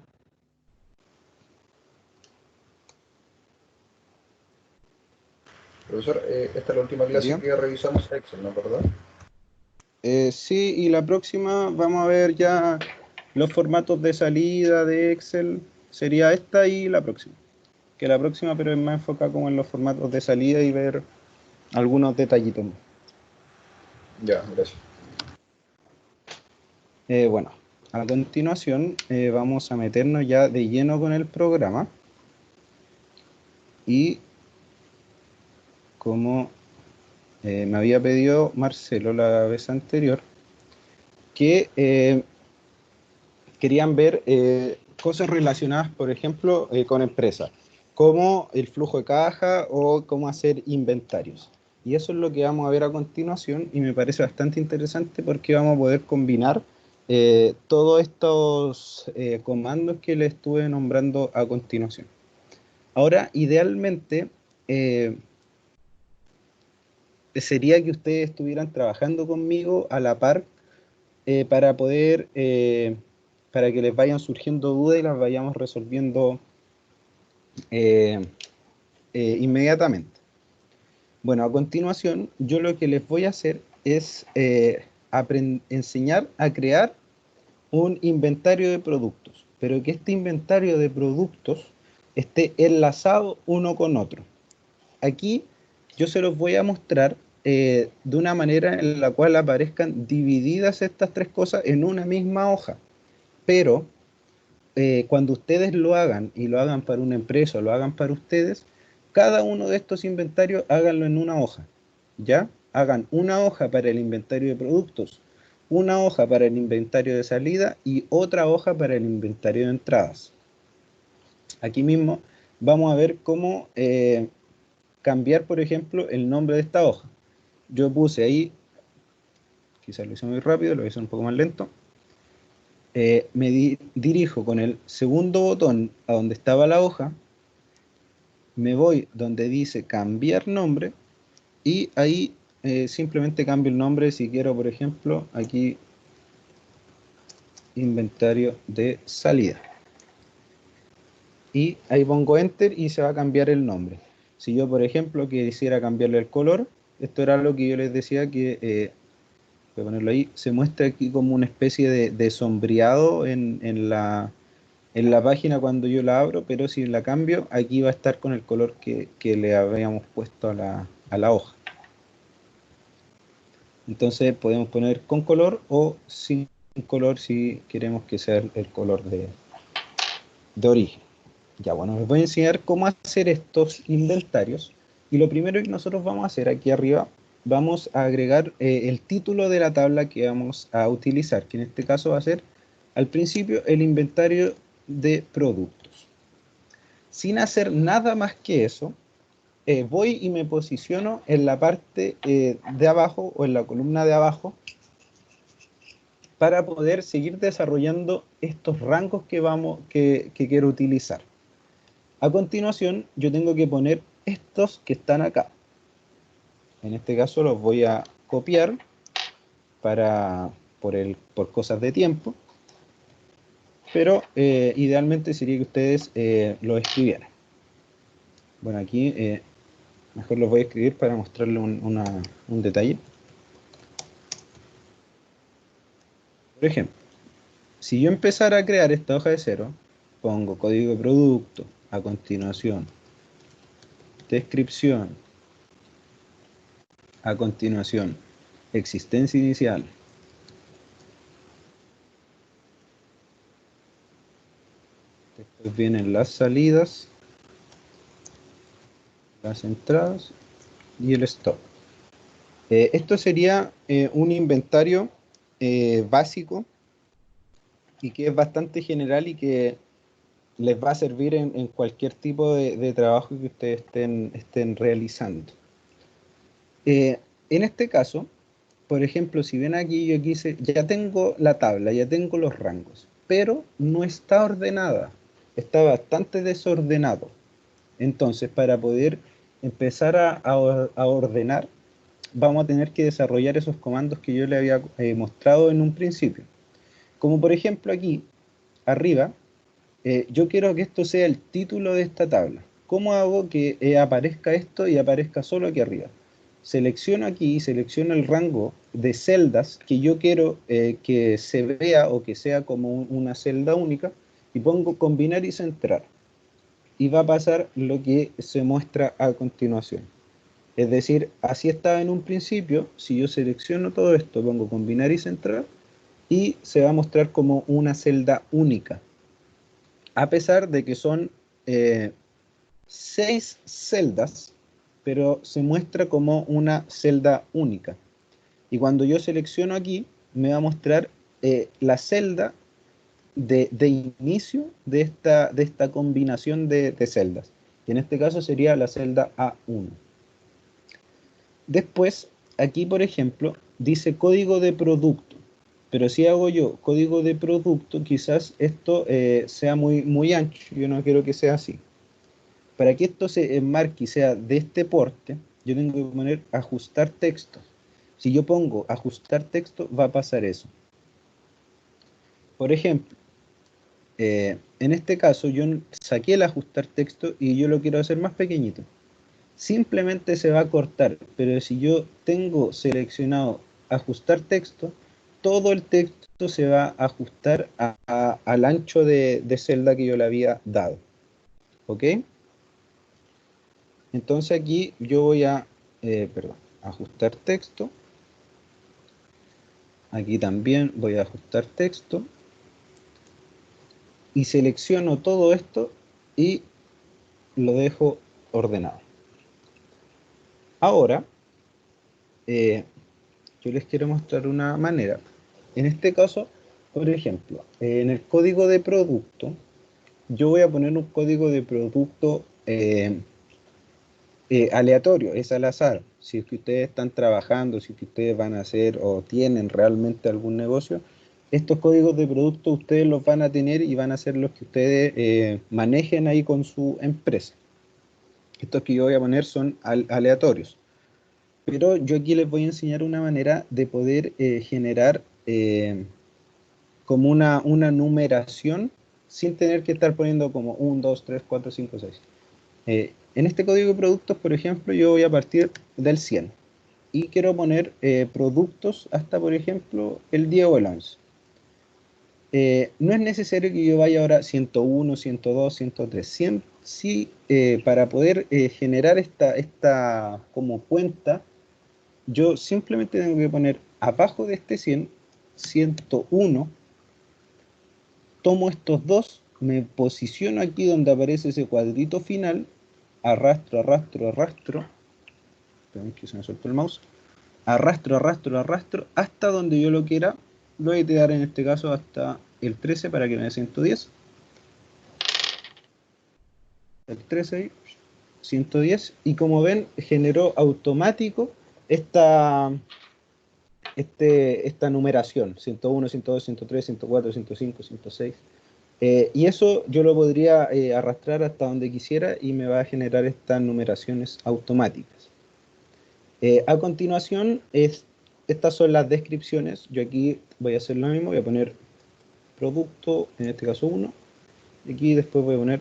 Profesor, esta es la última clase Bien. que revisamos Excel, ¿no? ¿Verdad? Sí, y la próxima vamos a ver ya los formatos de salida de Excel, sería esta y la próxima. Que la próxima, pero es más enfocada como en los formatos de salida y ver algunos detallitos más. Ya, gracias. Bueno, a continuación vamos a meternos ya de lleno con el programa. Y como me había pedido Marcelo la vez anterior, que querían ver cosas relacionadas, por ejemplo, con empresas, como el flujo de caja o cómo hacer inventarios. Y eso es lo que vamos a ver a continuación y me parece bastante interesante porque vamos a poder combinar todos estos comandos que les estuve nombrando a continuación. Ahora, idealmente, sería que ustedes estuvieran trabajando conmigo a la par para poder, para que les vayan surgiendo dudas y las vayamos resolviendo inmediatamente. Bueno, a continuación, yo lo que les voy a hacer es enseñar a crear un inventario de productos, pero que este inventario de productos esté enlazado uno con otro. Aquí yo se los voy a mostrar de una manera en la cual aparezcan divididas estas tres cosas en una misma hoja, pero cuando ustedes lo hagan y lo hagan para una empresa o lo hagan para ustedes, cada uno de estos inventarios háganlo en una hoja, ¿ya? Hagan una hoja para el inventario de productos, una hoja para el inventario de salida y otra hoja para el inventario de entradas. Aquí mismo vamos a ver cómo cambiar, por ejemplo, el nombre de esta hoja. Yo puse ahí, quizás lo hice muy rápido, lo hice un poco más lento. Me dirijo con el segundo botón a donde estaba la hoja, me voy donde dice cambiar nombre y ahí simplemente cambio el nombre si quiero, por ejemplo, aquí inventario de salida. Y ahí pongo enter y se va a cambiar el nombre. Si yo, por ejemplo, quisiera cambiarle el color, esto era lo que yo les decía que, voy a ponerlo ahí, se muestra aquí como una especie de sombreado en la página cuando yo la abro, pero si la cambio, aquí va a estar con el color que le habíamos puesto a la hoja. Entonces podemos poner con color o sin color si queremos que sea el color de origen. Ya, bueno, les voy a enseñar cómo hacer estos inventarios. Y lo primero que nosotros vamos a hacer aquí arriba, vamos a agregar el título de la tabla que vamos a utilizar, que en este caso va a ser al principio el inventario de productos. Sin hacer nada más que eso, voy y me posiciono en la parte de abajo o en la columna de abajo para poder seguir desarrollando estos rangos que quiero utilizar. A continuación, yo tengo que poner estos que están acá. En este caso los voy a copiar por cosas de tiempo, pero idealmente sería que ustedes lo escribieran. Bueno, aquí mejor los voy a escribir para mostrarles un detalle. Por ejemplo, si yo empezara a crear esta hoja de cero, pongo código de producto, a continuación, descripción, a continuación, existencia inicial, después vienen las salidas, las entradas y el stock. Esto sería un inventario básico y que es bastante general y que les va a servir en cualquier tipo de trabajo que ustedes estén realizando. En este caso, por ejemplo, si ven aquí, yo quise, ya tengo la tabla, ya tengo los rangos, pero no está ordenada, está bastante desordenado. Entonces, para poder empezar a ordenar, vamos a tener que desarrollar esos comandos que yo les había mostrado en un principio. Como por ejemplo aquí, arriba, yo quiero que esto sea el título de esta tabla. ¿Cómo hago que aparezca esto y aparezca solo aquí arriba? Selecciono aquí, selecciono el rango de celdas que yo quiero que se vea o que sea como una celda única y pongo combinar y centrar. Y va a pasar lo que se muestra a continuación. Es decir, así estaba en un principio. Si yo selecciono todo esto, pongo combinar y centrar, y se va a mostrar como una celda única, a pesar de que son 6 celdas, pero se muestra como una celda única. Y cuando yo selecciono aquí, me va a mostrar la celda de inicio de esta combinación de celdas. Y en este caso sería la celda A1. Después, aquí por ejemplo, dice código de producto. Pero si hago yo código de producto, quizás esto sea muy ancho. Yo no quiero que sea así. Para que esto se enmarque y sea de este porte, yo tengo que poner ajustar texto. Si yo pongo ajustar texto, va a pasar eso. Por ejemplo, en este caso yo saqué el ajustar texto y yo lo quiero hacer más pequeñito. Simplemente se va a cortar, pero si yo tengo seleccionado ajustar texto, todo el texto se va a ajustar al ancho de celda que yo le había dado. ¿Ok? Entonces aquí yo voy a, ajustar texto. Aquí también voy a ajustar texto. Y selecciono todo esto y lo dejo ordenado. Ahora, yo les quiero mostrar una manera. En este caso, por ejemplo, en el código de producto, yo voy a poner un código de producto aleatorio, es al azar. Si es que ustedes están trabajando, si es que ustedes van a hacer o tienen realmente algún negocio, estos códigos de producto ustedes los van a tener y van a ser los que ustedes manejen ahí con su empresa. Estos que yo voy a poner son aleatorios. Pero yo aquí les voy a enseñar una manera de poder generar como una numeración sin tener que estar poniendo como 1, 2, 3, 4, 5, 6. En este código de productos, por ejemplo, yo voy a partir del 100 y quiero poner productos hasta, por ejemplo, el 10 o el 11. No es necesario que yo vaya ahora 101, 102, 103. 100, sí, para poder generar esta como cuenta, yo simplemente tengo que poner abajo de este 100, 101, tomo estos dos, me posiciono aquí donde aparece ese cuadrito final, arrastro, arrastro, arrastro, esperen que se me soltó el mouse, arrastro, arrastro, arrastro, hasta donde yo lo quiera. Lo voy a tirar en este caso hasta el 13 para que me dé 110. El 13 ahí, 110. Y como ven, generó automático esta numeración. 101, 102, 103, 104, 105, 106. Y eso yo lo podría arrastrar hasta donde quisiera y me va a generar estas numeraciones automáticas. A continuación, estas son las descripciones. Yo aquí voy a hacer lo mismo, voy a poner producto, en este caso 1, y aquí después voy a poner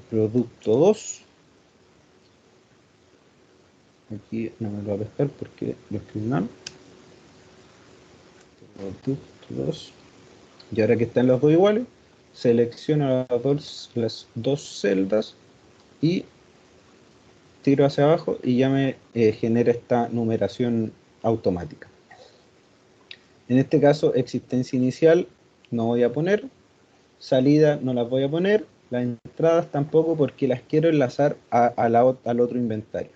producto 2. Aquí no me lo va a pescar porque lo escribí mal. Producto 2. Y ahora que están los dos iguales, selecciono las dos celdas y tiro hacia abajo y ya me genera esta numeración automática. En este caso, existencia inicial no voy a poner, salida no las voy a poner, las entradas tampoco porque las quiero enlazar al otro inventario.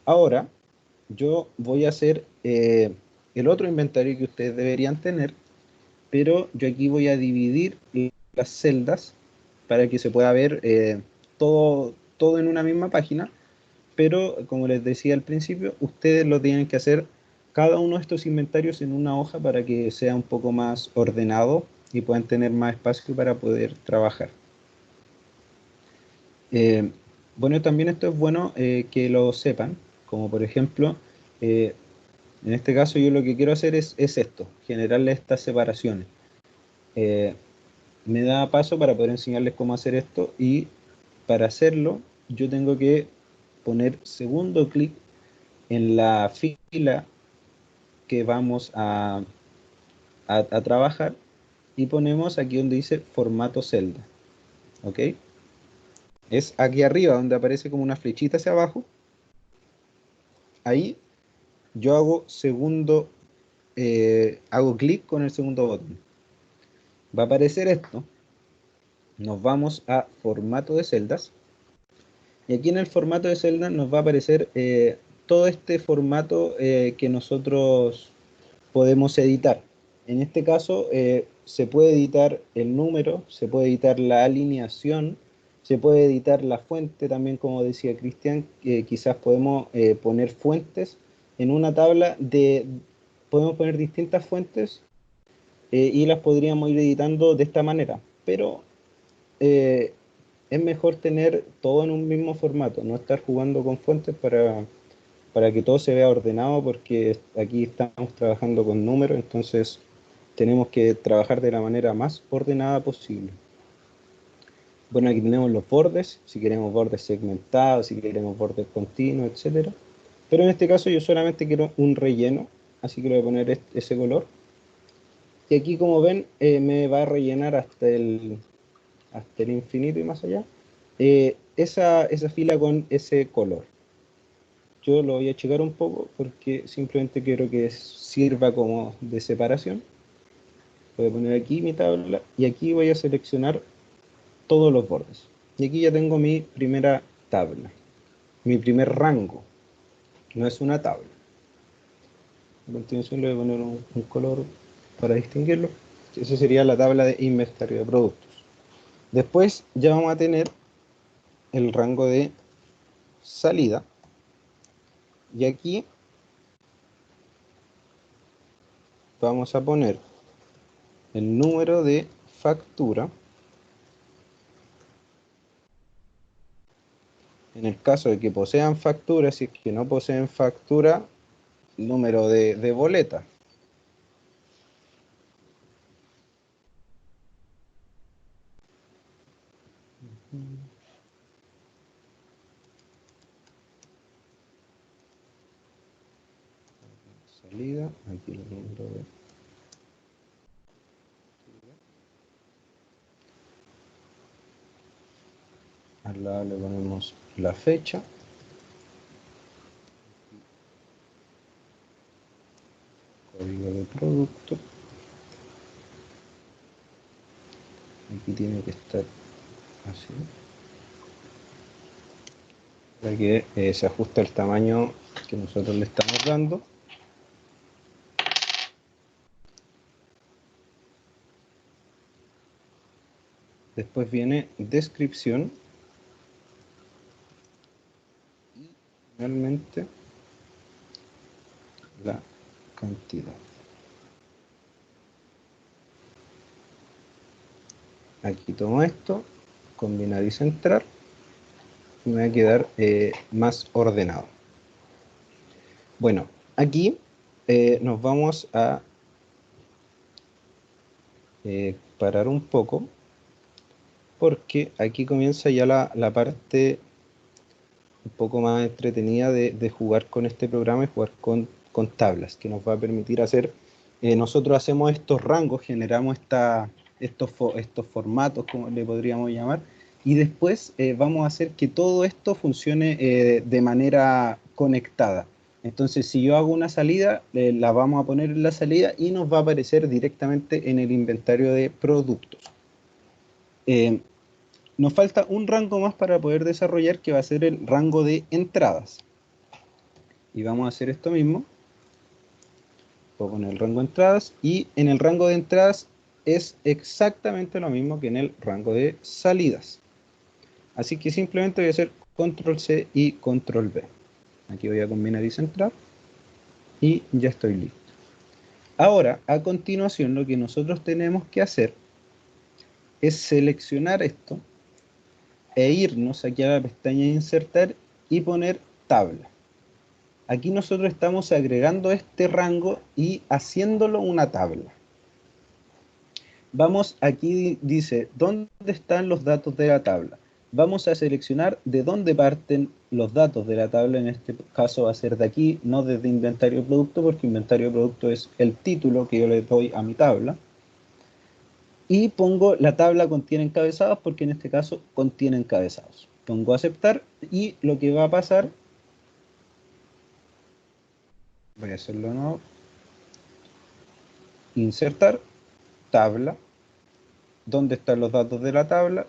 Ahora, yo voy a hacer el otro inventario que ustedes deberían tener, pero yo aquí voy a dividir las celdas para que se pueda ver todo en una misma página. Pero como les decía al principio, ustedes lo tienen que hacer cada uno de estos inventarios en una hoja para que sea un poco más ordenado y puedan tener más espacio para poder trabajar. Bueno, también esto es bueno que lo sepan, como por ejemplo, en este caso yo lo que quiero hacer es esto, generarle estas separaciones. Me da paso para poder enseñarles cómo hacer esto y para hacerlo yo tengo que poner segundo clic en la fila que vamos a a trabajar y ponemos aquí donde dice formato celda. ¿Ok? Es aquí arriba donde aparece como una flechita hacia abajo. Ahí yo hago hago clic con el segundo botón. Va a aparecer esto. Nos vamos a formato de celdas. Y aquí en el formato de celdas nos va a aparecer todo este formato que nosotros podemos editar. En este caso se puede editar el número, se puede editar la alineación, se puede editar la fuente también, como decía Cristian, quizás podemos poner fuentes en una tabla podemos poner distintas fuentes y las podríamos ir editando de esta manera, pero eh, es mejor tener todo en un mismo formato, no estar jugando con fuentes para que todo se vea ordenado, porque aquí estamos trabajando con números, entonces tenemos que trabajar de la manera más ordenada posible. Bueno, aquí tenemos los bordes, si queremos bordes segmentados, si queremos bordes continuos, etcétera. Pero en este caso yo solamente quiero un relleno, así que le voy a poner ese color. Y aquí, como ven, me va a rellenar hasta el infinito y más allá, esa fila con ese color. Yo lo voy a checar un poco porque simplemente quiero que sirva como de separación. Voy a poner aquí mi tabla y aquí voy a seleccionar todos los bordes. Y aquí ya tengo mi primera tabla, mi primer rango. No es una tabla. A continuación le voy a poner un color para distinguirlo. Esa sería la tabla de inventario de productos. Después ya vamos a tener el rango de salida. Y aquí vamos a poner el número de factura. En el caso de que posean factura, si es que no poseen factura, número de boleta. Salida, aquí el número de... Al lado le ponemos la fecha. Código de producto. Aquí tiene que estar así. Para que se ajuste el tamaño que nosotros le estamos dando. Después viene descripción. Y finalmente la cantidad. Aquí tomo esto, combinar y centrar. Y me va a quedar más ordenado. Bueno, aquí nos vamos a parar un poco, porque aquí comienza ya la parte un poco más entretenida de jugar con este programa y jugar con tablas, que nos va a permitir hacer, nosotros hacemos estos rangos, generamos estos formatos, como le podríamos llamar, y después vamos a hacer que todo esto funcione de manera conectada. Entonces, si yo hago una salida, la vamos a poner en la salida y nos va a aparecer directamente en el inventario de productos. Nos falta un rango más para poder desarrollar, que va a ser el rango de entradas. Y vamos a hacer esto mismo. Voy a poner el rango de entradas, y en el rango de entradas es exactamente lo mismo que en el rango de salidas. Así que simplemente voy a hacer control C y control V. Aquí voy a combinar y centrar. Y ya estoy listo. Ahora, a continuación, lo que nosotros tenemos que hacer es seleccionar esto e irnos aquí a la pestaña de insertar y poner tabla. Aquí nosotros estamos agregando este rango y haciéndolo una tabla. Vamos, aquí dice, ¿dónde están los datos de la tabla? vamos a seleccionar de dónde parten los datos de la tabla. En este caso va a ser de aquí, no desde inventario de producto, porque inventario de producto es el título que yo le doy a mi tabla. Y pongo la tabla contiene encabezados, porque en este caso contiene encabezados. Pongo aceptar y lo que va a pasar, voy a hacerlo de nuevo, insertar tabla. ¿Dónde están los datos de la tabla?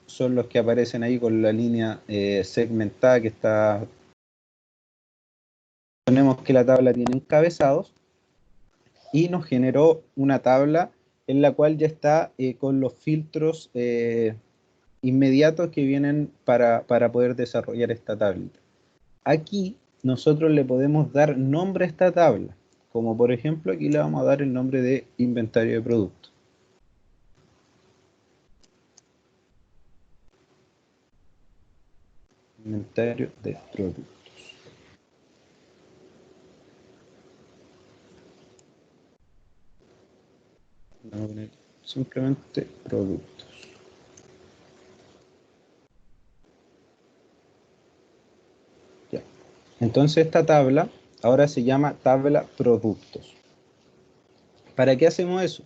Son los que aparecen ahí con la línea segmentada que está. Ponemos que la tabla tiene encabezados y nos generó una tabla en la cual ya está con los filtros inmediatos que vienen para poder desarrollar esta tablita. Aquí nosotros le podemos dar nombre a esta tabla, como por ejemplo aquí le vamos a dar el nombre de inventario de producto. Inventario de productos. Vamos a poner simplemente productos. Ya. Entonces esta tabla ahora se llama tabla productos. ¿Para qué hacemos eso?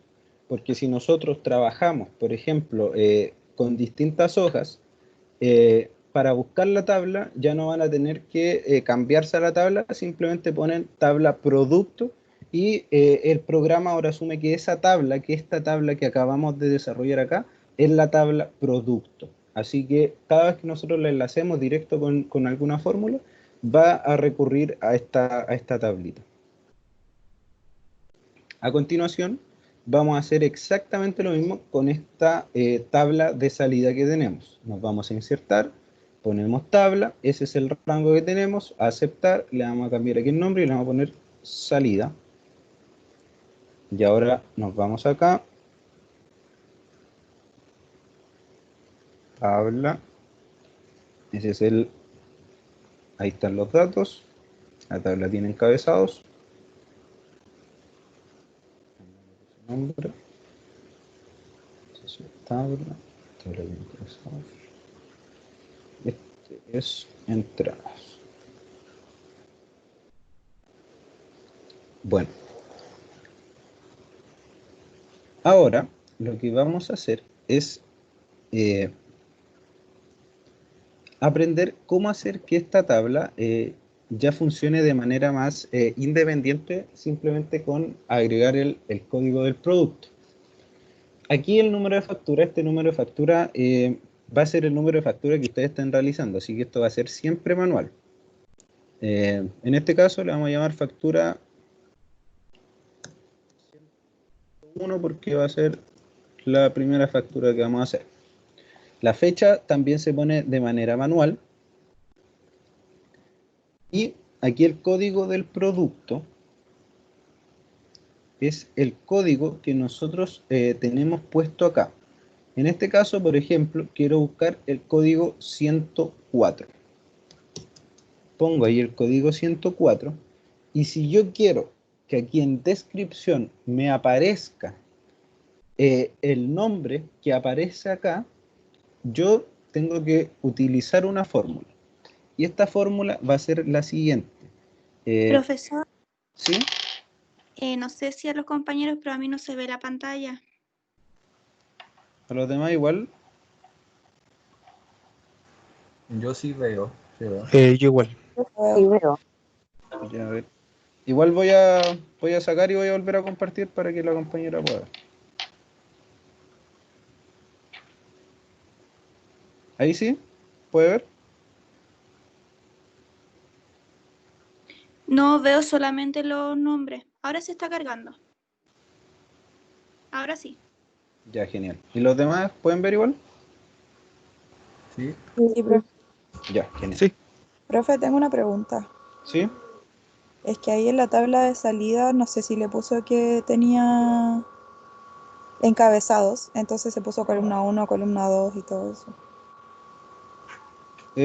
Porque si nosotros trabajamos, por ejemplo, con distintas hojas, para buscar la tabla ya no van a tener que cambiarse a la tabla, simplemente ponen tabla producto y el programa ahora asume que esa tabla, que esta tabla que acabamos de desarrollar acá, es la tabla producto. Así que cada vez que nosotros la enlacemos directo con alguna fórmula, va a recurrir a esta tablita. A continuación, vamos a hacer exactamente lo mismo con esta tabla de salida que tenemos. Nos vamos a insertar, ponemos tabla, ese es el rango que tenemos, a aceptar, le vamos a cambiar aquí el nombre y le vamos a poner salida. Y ahora nos vamos acá, tabla, ese es el, ahí están los datos, la tabla tiene encabezados, nombre, tabla tiene encabezados. Este es entradas. Bueno, ahora lo que vamos a hacer es aprender cómo hacer que esta tabla ya funcione de manera más independiente, simplemente con agregar el código del producto. Aquí el número de factura, este número de factura va a ser el número de factura que ustedes estén realizando, así que esto va a ser siempre manual. En este caso le vamos a llamar factura 1 porque va a ser la primera factura que vamos a hacer. La fecha también se pone de manera manual. Y aquí el código del producto es el código que nosotros tenemos puesto acá. En este caso, por ejemplo, quiero buscar el código 104. Pongo ahí el código 104 y si yo quiero que aquí en descripción me aparezca el nombre que aparece acá, yo tengo que utilizar una fórmula. Y esta fórmula va a ser la siguiente. Profesor, ¿Sí? no sé si a los compañeros, pero a mí no se ve la pantalla. A los demás igual. Yo sí veo. Yo igual. Sí, veo. Ya, a ver. Igual voy a sacar y voy a volver a compartir para que la compañera pueda. Ahí sí, ¿puede ver? No veo solamente los nombres. Ahora se está cargando. Ahora sí. Ya, genial. ¿Y los demás pueden ver igual? Sí. Sí, profe. Ya, genial. Sí. Profe, tengo una pregunta. ¿Sí? Es que ahí en la tabla de salida, no sé si le puso que tenía encabezados, entonces se puso columna 1, columna 2 y todo eso.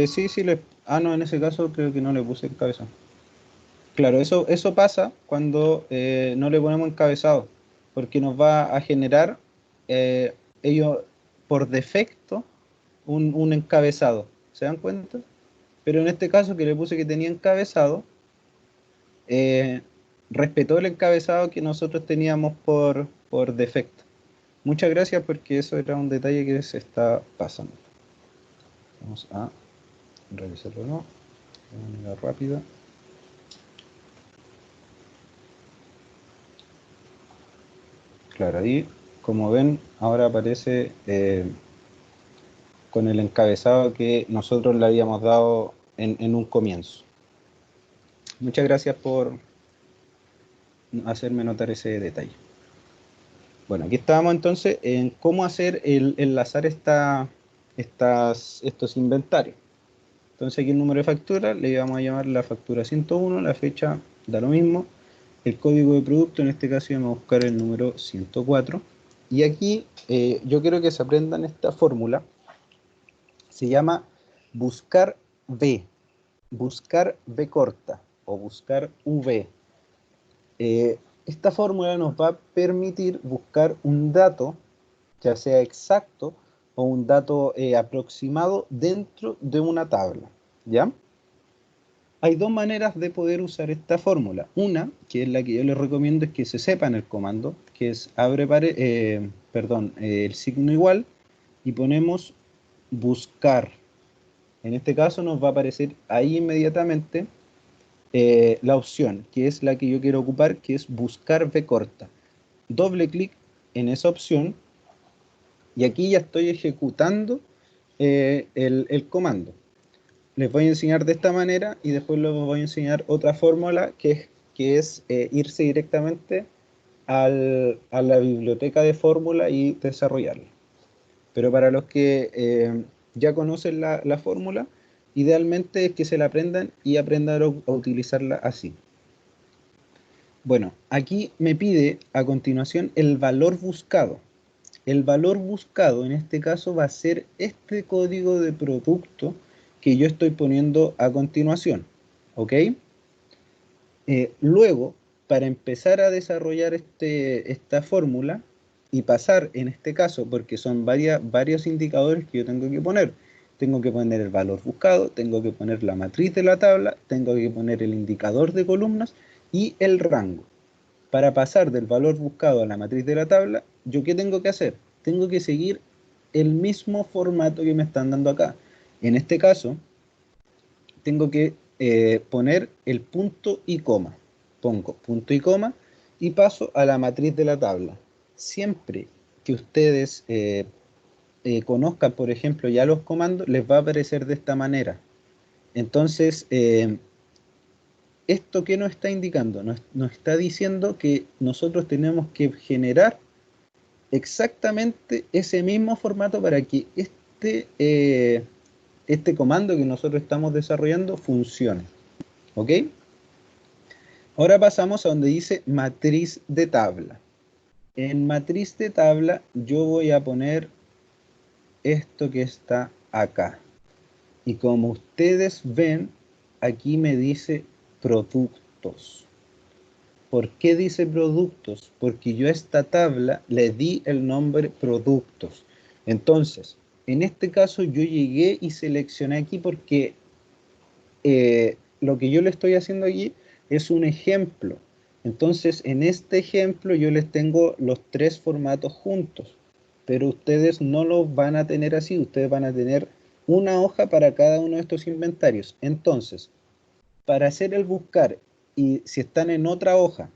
Sí, sí. No, en ese caso creo que no le puse encabezado. Claro, eso pasa cuando no le ponemos encabezado, porque nos va a generar, ellos por defecto un encabezado. ¿Se dan cuenta? Pero en este caso que le puse que tenía encabezado, respetó el encabezado que nosotros teníamos por defecto. Muchas gracias porque eso era un detalle que se está pasando. Vamos a revisarlo, ¿no? De manera rápida. Claro, ahí, como ven, ahora aparece con el encabezado que nosotros le habíamos dado en un comienzo. Muchas gracias por hacerme notar ese detalle. Bueno, aquí estábamos entonces en cómo hacer enlazar estos inventarios. Entonces aquí el número de factura le vamos a llamar la factura 101, la fecha da lo mismo, el código de producto, en este caso vamos a buscar el número 104. Y aquí yo quiero que se aprendan esta fórmula, se llama buscar V corta o buscar V. Esta fórmula nos va a permitir buscar un dato, ya sea exacto o un dato aproximado dentro de una tabla, ¿ya? Hay dos maneras de poder usar esta fórmula. Una, que es la que yo les recomiendo, es que se sepan el comando, que es el signo igual, y ponemos buscar. En este caso nos va a aparecer ahí inmediatamente la opción, que es la que yo quiero ocupar, que es buscar V corta. Doble clic en esa opción y aquí ya estoy ejecutando el comando. Les voy a enseñar de esta manera y después les voy a enseñar otra fórmula que es irse directamente a la biblioteca de fórmula y desarrollarla. Pero para los que ya conocen la fórmula, idealmente es que se la aprendan y aprendan a utilizarla así. Bueno, aquí me pide a continuación el valor buscado. El valor buscado en este caso va a ser este código de producto que yo estoy poniendo a continuación. ¿Ok? Luego, para empezar a desarrollar esta fórmula y pasar en este caso, porque son varios indicadores que yo tengo que poner. Tengo que poner el valor buscado, tengo que poner la matriz de la tabla, tengo que poner el indicador de columnas y el rango. Para pasar del valor buscado a la matriz de la tabla, ¿yo qué tengo que hacer? Tengo que seguir el mismo formato que me están dando acá. En este caso, tengo que poner el punto y coma. Pongo punto y coma y paso a la matriz de la tabla. Siempre que ustedes conozcan, por ejemplo, ya los comandos, les va a aparecer de esta manera. Entonces, ¿esto qué nos está indicando? Nos está diciendo que nosotros tenemos que generar exactamente ese mismo formato para que este comando que nosotros estamos desarrollando funcione. ¿Ok? Ahora pasamos a donde dice matriz de tabla. En matriz de tabla yo voy a poner esto que está acá. Y como ustedes ven, aquí me dice productos. ¿Por qué dice productos? Porque yo a esta tabla le di el nombre productos. Entonces, en este caso yo llegué y seleccioné aquí porque lo que yo le estoy haciendo aquí es un ejemplo. Entonces, en este ejemplo yo les tengo los tres formatos juntos, pero ustedes no los van a tener así, ustedes van a tener una hoja para cada uno de estos inventarios. Entonces, para hacer el buscar, y si están en otra hoja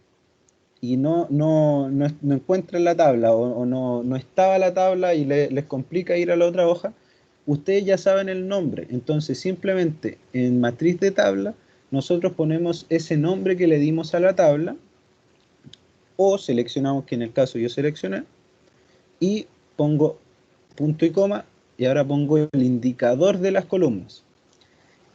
y no encuentran la tabla o no estaba la tabla y les complica ir a la otra hoja, ustedes ya saben el nombre. Entonces simplemente en matriz de tabla nosotros ponemos ese nombre que le dimos a la tabla o seleccionamos, que en el caso yo seleccioné, y pongo punto y coma y ahora pongo el indicador de las columnas.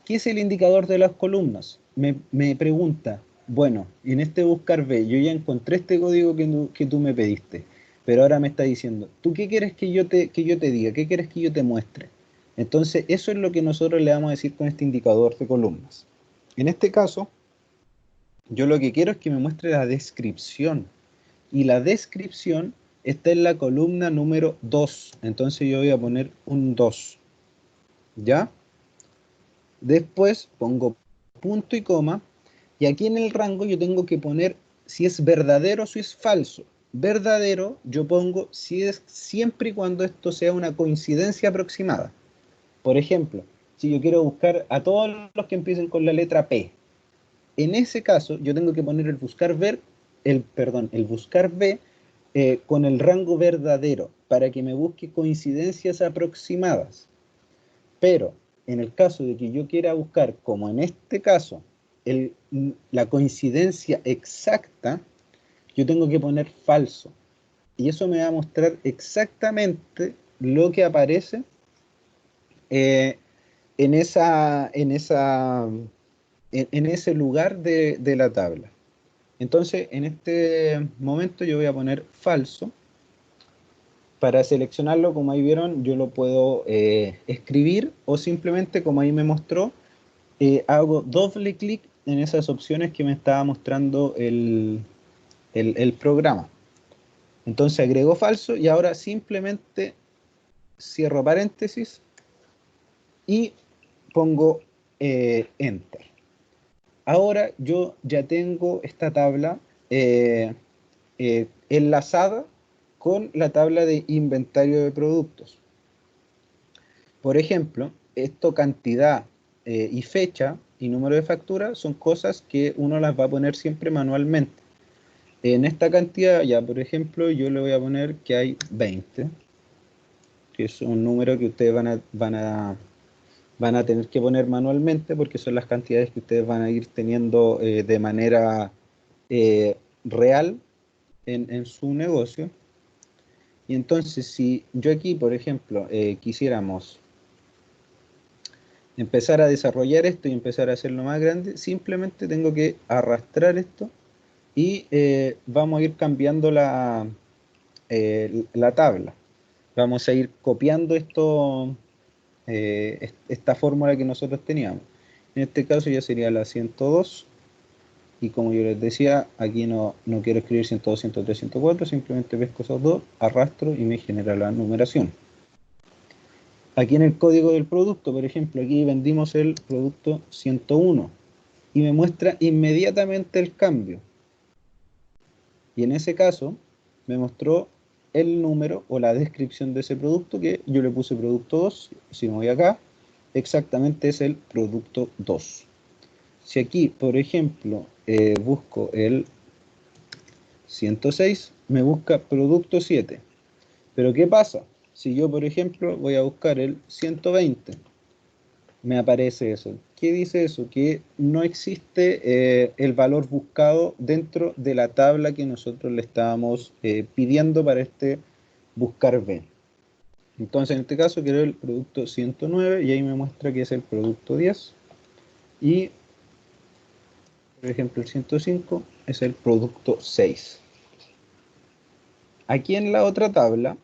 ¿Qué es el indicador de las columnas? Me pregunta, bueno, en este buscar B, yo ya encontré este código que tú me pediste, pero ahora me está diciendo, ¿tú qué quieres que yo te diga? ¿Qué quieres que yo te muestre? Entonces, eso es lo que nosotros le vamos a decir con este indicador de columnas. En este caso, yo lo que quiero es que me muestre la descripción, y la descripción está en la columna número 2, entonces yo voy a poner un 2. ¿ya? Después pongo punto y coma, y aquí en el rango yo tengo que poner si es verdadero o si es falso. Verdadero yo pongo si es siempre y cuando esto sea una coincidencia aproximada. Por ejemplo, si yo quiero buscar a todos los que empiecen con la letra P, en ese caso yo tengo que poner el buscar ver, el buscar B con el rango verdadero para que me busque coincidencias aproximadas. Pero en el caso de que yo quiera buscar, como en este caso, la coincidencia exacta, yo tengo que poner falso. Y eso me va a mostrar exactamente lo que aparece eh, en ese lugar de la tabla. Entonces, en este momento yo voy a poner falso. Para seleccionarlo, como ahí vieron, yo lo puedo escribir o simplemente, como ahí me mostró, hago doble clic en esas opciones que me estaba mostrando el programa. Entonces agrego falso y ahora simplemente cierro paréntesis y pongo enter. Ahora yo ya tengo esta tabla enlazada con la tabla de inventario de productos. Por ejemplo, esto cantidad y fecha y número de factura son cosas que uno las va a poner siempre manualmente. En esta cantidad, ya por ejemplo, yo le voy a poner que hay 20, que es un número que ustedes van a tener que poner manualmente porque son las cantidades que ustedes van a ir teniendo de manera real en su negocio. Y entonces, si yo aquí, por ejemplo, quisiéramos empezar a desarrollar esto y empezar a hacerlo más grande, simplemente tengo que arrastrar esto y vamos a ir cambiando la tabla. Vamos a ir copiando esta fórmula que nosotros teníamos. En este caso ya sería la 102. Y como yo les decía, aquí no quiero escribir 102, 103, 104, simplemente pesco esos dos, arrastro y me genera la numeración. Aquí en el código del producto, por ejemplo, aquí vendimos el producto 101 y me muestra inmediatamente el cambio. Y en ese caso me mostró el número o la descripción de ese producto, que yo le puse producto 2, si me voy acá, exactamente es el producto 2. Si aquí, por ejemplo, busco el 106, me busca producto 7. Pero ¿qué pasa? Si yo, por ejemplo, voy a buscar el 120, me aparece eso. ¿Qué dice eso? Que no existe el valor buscado dentro de la tabla que nosotros le estábamos pidiendo para este buscar B. Entonces, en este caso, quiero el producto 109 y ahí me muestra que es el producto 10. Y, por ejemplo, el 105 es el producto 6. Aquí en la otra tabla,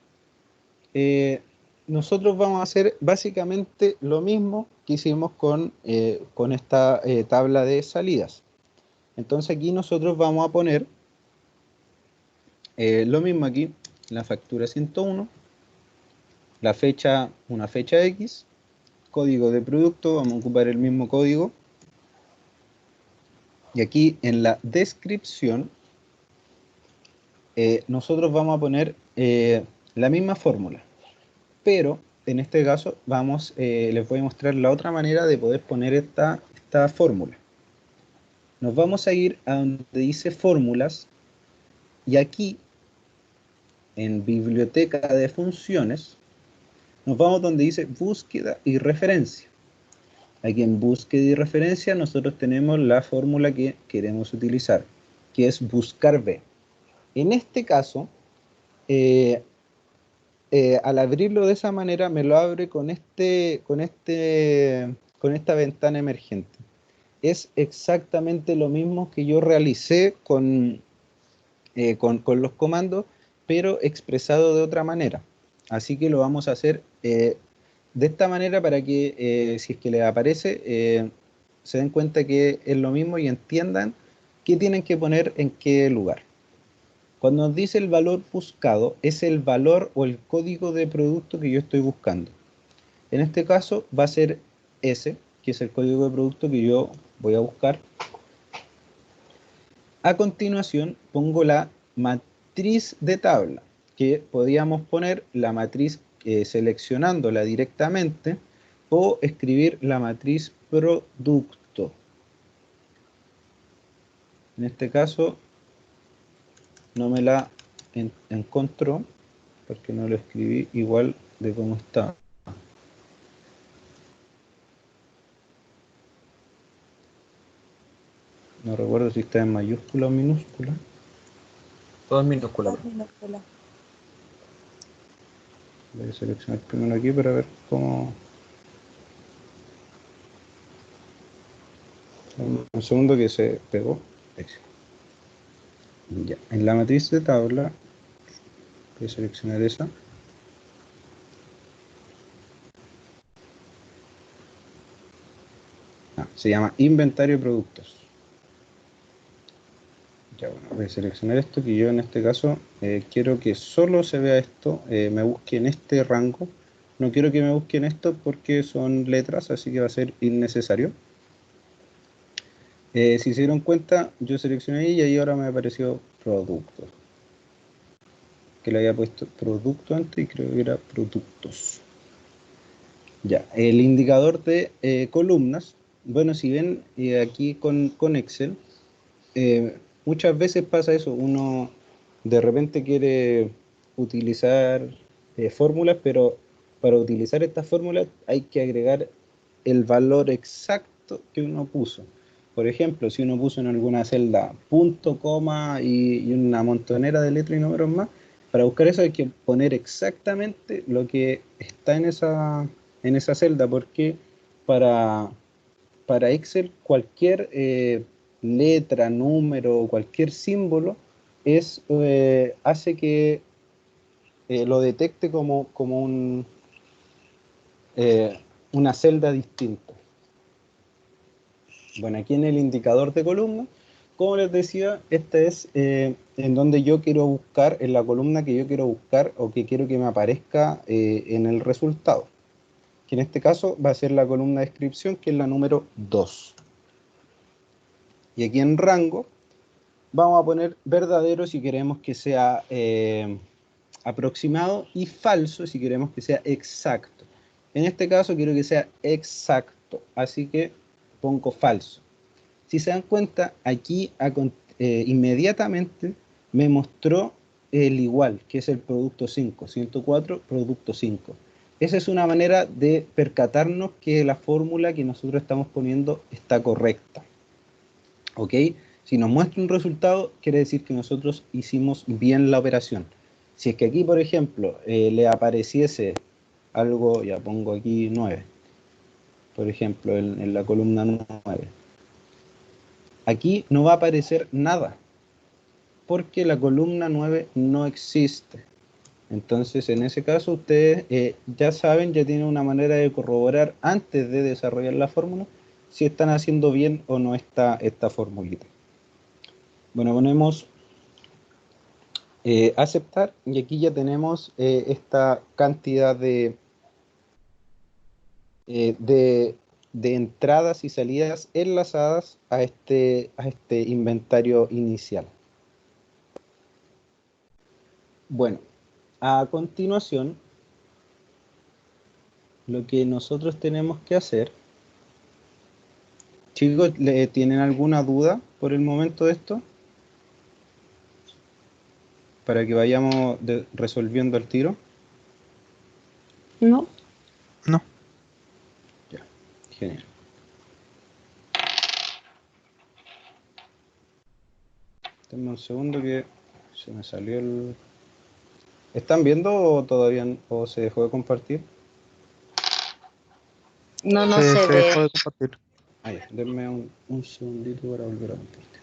nosotros vamos a hacer básicamente lo mismo que hicimos con esta tabla de salidas. Entonces aquí nosotros vamos a poner lo mismo aquí, la factura 101, la fecha, una fecha X, código de producto, vamos a ocupar el mismo código. Y aquí en la descripción, nosotros vamos a poner la misma fórmula. Pero en este caso les voy a mostrar la otra manera de poder poner esta fórmula. Nos vamos a ir a donde dice fórmulas y aquí en biblioteca de funciones nos vamos donde dice búsqueda y referencia. Aquí en búsqueda y referencia nosotros tenemos la fórmula que queremos utilizar, que es buscar B. En este caso, al abrirlo de esa manera me lo abre con esta ventana emergente. Es exactamente lo mismo que yo realicé con los comandos, pero expresado de otra manera. Así que lo vamos a hacer de esta manera para que si es que les aparece se den cuenta que es lo mismo y entiendan qué tienen que poner en qué lugar. Cuando nos dice el valor buscado, es el valor o el código de producto que yo estoy buscando. En este caso va a ser S, que es el código de producto que yo voy a buscar. A continuación pongo la matriz de tabla, que podíamos poner la matriz seleccionándola directamente o escribir la matriz producto. En este caso no me la encontró porque no lo escribí igual de cómo está. No recuerdo si está en mayúscula o minúscula. Todo en minúscula. Dos minúsculas. Voy a seleccionar primero aquí para ver cómo... Un segundo que se pegó. Ya. En la matriz de tabla voy a seleccionar esa. Se llama inventario de productos. Ya, bueno, voy a seleccionar esto, que yo en este caso quiero que solo se vea esto, me busque en este rango. No quiero que me busquen esto porque son letras, así que va a ser innecesario. Si se dieron cuenta, yo seleccioné ahí y ahí ahora me apareció productos. Que le había puesto producto antes y creo que era productos. Ya, el indicador de columnas. Bueno, si ven aquí con Excel, muchas veces pasa eso, uno de repente quiere utilizar fórmulas, pero para utilizar estas fórmulas hay que agregar el valor exacto que uno puso. Por ejemplo, si uno puso en alguna celda punto, coma y una montonera de letras y números más, para buscar eso hay que poner exactamente lo que está en esa celda, porque para, para Excel cualquier letra, número, cualquier símbolo hace que lo detecte como una celda distinta. Bueno, aquí en el indicador de columna, como les decía, esta es en donde yo quiero buscar, en la columna que yo quiero buscar o que quiero que me aparezca en el resultado. Que en este caso va a ser la columna de descripción, que es la número 2. Y aquí en rango vamos a poner verdadero si queremos que sea aproximado y falso si queremos que sea exacto. En este caso quiero que sea exacto, así que pongo falso. Si se dan cuenta, aquí inmediatamente me mostró el igual, que es el producto 5, 104, producto 5. Esa es una manera de percatarnos que la fórmula que nosotros estamos poniendo está correcta. ¿Ok? Si nos muestra un resultado, quiere decir que nosotros hicimos bien la operación. Si es que aquí, por ejemplo, le apareciese algo, ya pongo aquí 9, por ejemplo, en la columna 9. Aquí no va a aparecer nada, porque la columna 9 no existe. Entonces, en ese caso, ustedes ya saben, ya tienen una manera de corroborar antes de desarrollar la fórmula si están haciendo bien o no esta formulita. Bueno, ponemos aceptar y aquí ya tenemos esta cantidad eh, de, de entradas y salidas enlazadas a este inventario inicial. Bueno, a continuación, lo que nosotros tenemos que hacer, chicos, ¿tienen alguna duda por el momento de esto? Para que vayamos resolviendo el tiro. No. No. Ya, genial. Denme un segundo que se me salió el... ¿Están viendo o todavía o se dejó de compartir? No, no Se se ve. dejó de compartir. Ya, denme un segundito para volver a compartir.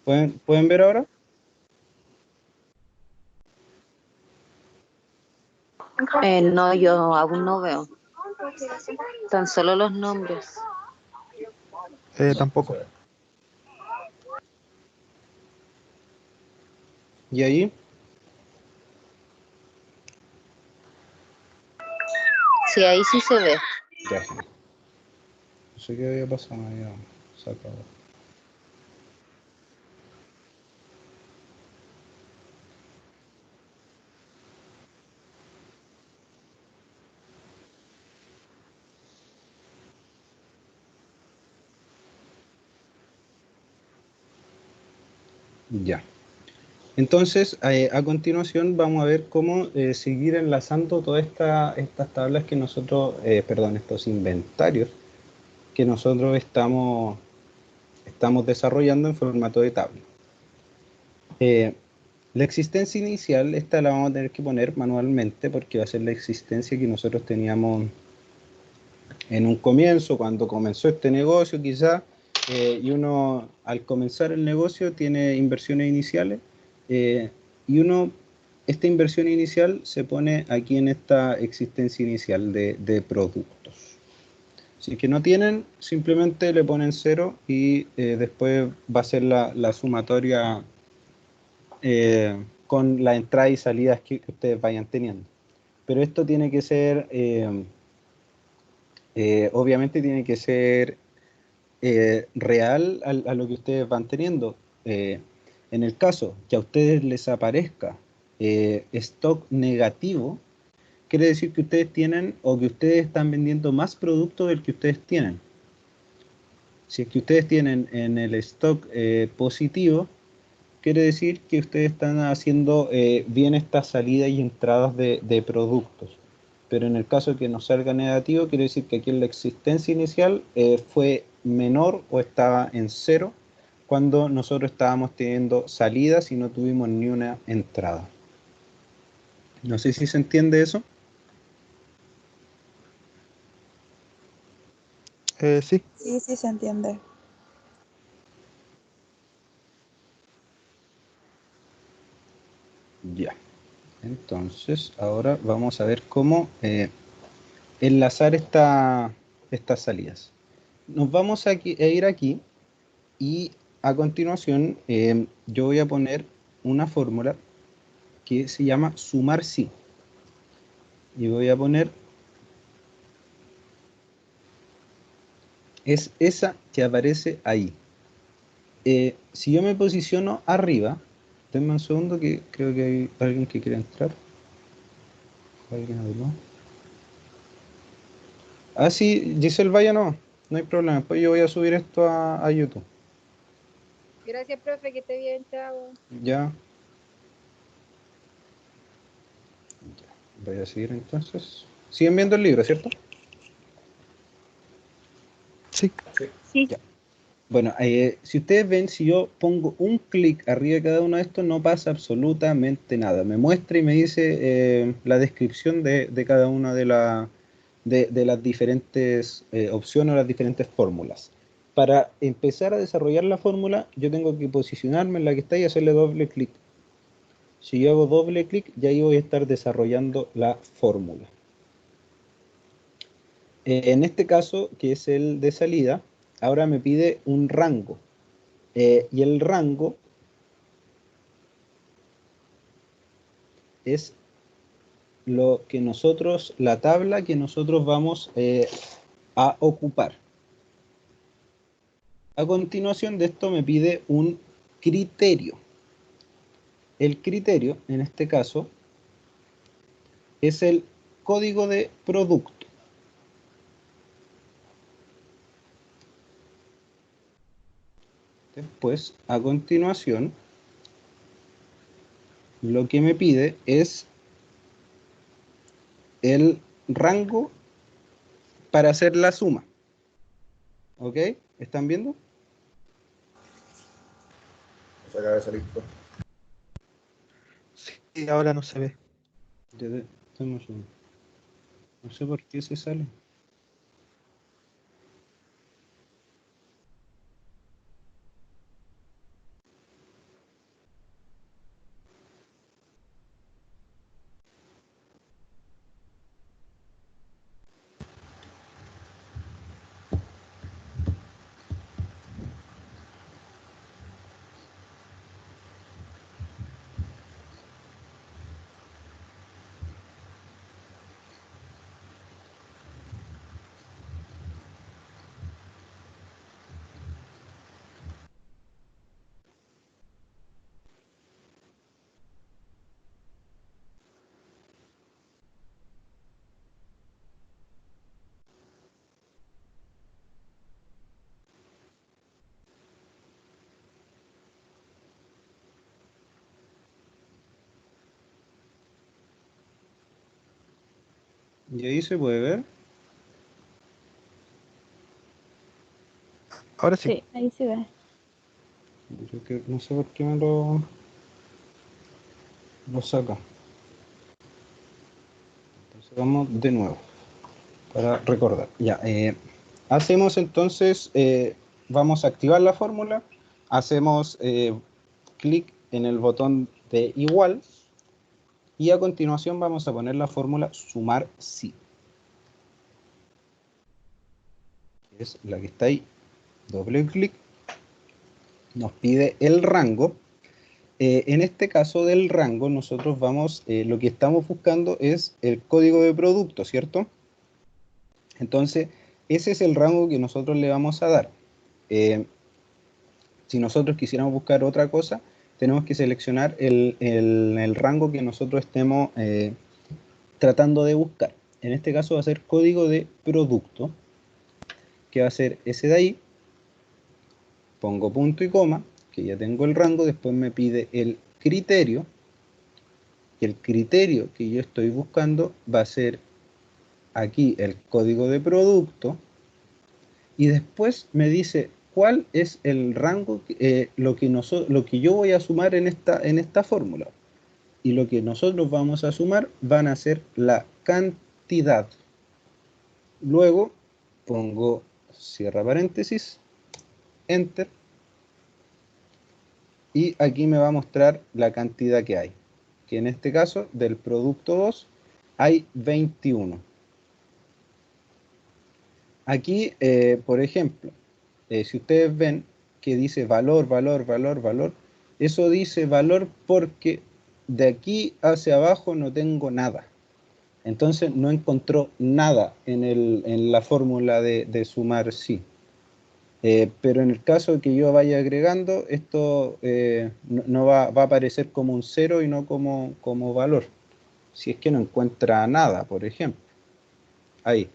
¿Pueden ver ahora? No, yo aún no veo. Tan solo los nombres. Tampoco. ¿Y ahí? Sí, ahí sí se ve. Ya. No sé qué había pasado, me había sacado. Ya. Entonces, a continuación vamos a ver cómo seguir enlazando todas estas tablas que nosotros, perdón, estos inventarios que nosotros estamos desarrollando en formato de tabla. La existencia inicial, esta la vamos a tener que poner manualmente porque va a ser la existencia que nosotros teníamos en un comienzo, cuando comenzó este negocio quizá, y uno al comenzar el negocio tiene inversiones iniciales, y esta inversión inicial se pone aquí en esta existencia inicial de productos. Si es que no tienen, simplemente le ponen 0 y después va a ser la sumatoria con las entradas y salidas que ustedes vayan teniendo. Pero esto tiene que ser, obviamente tiene que ser real a lo que ustedes van teniendo. En el caso que a ustedes les aparezca stock negativo, quiere decir que ustedes tienen o que ustedes están vendiendo más producto del que ustedes tienen. Si es que ustedes tienen en el stock positivo, quiere decir que ustedes están haciendo bien estas salidas y entradas de productos. Pero en el caso de que nos salga negativo, quiere decir que aquí en la existencia inicial fue menor o estaba en 0 cuando nosotros estábamos teniendo salidas y no tuvimos ni una entrada. No sé si se entiende eso. Sí. Sí, sí se entiende. Ya. Entonces, ahora vamos a ver cómo enlazar estas salidas. Nos vamos a ir aquí y a continuación yo voy a poner una fórmula que se llama sumar sí. Y voy a poner, es esa que aparece ahí. Si yo me posiciono arriba, denme un segundo que creo que hay alguien que quiere entrar. ¿Alguien habló? Ah, sí, Giselle, vaya, no hay problema. Pues yo voy a subir esto a YouTube. Gracias, profe, que esté bien, chao. Ya. Voy a seguir entonces. Siguen viendo el libro, ¿cierto? Sí. Sí. Ya. Bueno, si ustedes ven, si yo pongo un clic arriba de cada uno de estos, no pasa absolutamente nada. Me muestra y me dice la descripción de cada una de las diferentes opciones o las diferentes fórmulas. Para empezar a desarrollar la fórmula, yo tengo que posicionarme en la que está y hacerle doble clic. Si yo hago doble clic, ya ahí voy a estar desarrollando la fórmula. En este caso, que es el de salida, ahora me pide un rango. Y el rango es lo que nosotros, la tabla que nosotros vamos a ocupar. A continuación de esto me pide un criterio. El criterio, en este caso, es el código de producto. Después, a continuación, lo que me pide es el rango para hacer la suma. ¿Ok? ¿Están viendo? Se acaba de salir. Sí, ahora no se ve. No sé por qué se sale. Y ahí se puede ver. Ahora sí. Sí, ahí se ve. Yo que no sé por qué me lo saca. Entonces vamos de nuevo para recordar. Ya, hacemos entonces, vamos a activar la fórmula, hacemos clic en el botón de igual y a continuación vamos a poner la fórmula sumar sí, que es la que está ahí. Doble clic, nos pide el rango. En este caso del rango, nosotros vamos, lo que estamos buscando es el código de producto, ¿cierto? Entonces, ese es el rango que nosotros le vamos a dar. Si nosotros quisiéramos buscar otra cosa, tenemos que seleccionar el rango que nosotros estemos tratando de buscar. En este caso va a ser código de producto, que va a ser ese de ahí. Pongo punto y coma, que ya tengo el rango, después me pide el criterio, y el criterio que yo estoy buscando va a ser aquí el código de producto, y después me dice cuál es el rango, lo que yo voy a sumar en esta fórmula. Y lo que nosotros vamos a sumar van a ser la cantidad. Luego pongo, cierra paréntesis, enter, y aquí me va a mostrar la cantidad que hay, que en este caso del producto 2 hay 21. Aquí, por ejemplo, si ustedes ven que dice valor, valor, valor, valor, eso dice valor porque de aquí hacia abajo no tengo nada. Entonces no encontró nada en la fórmula de sumar sí. Pero en el caso de que yo vaya agregando, esto no va a aparecer como un 0 y no como valor. Si es que no encuentra nada, por ejemplo. Ahí.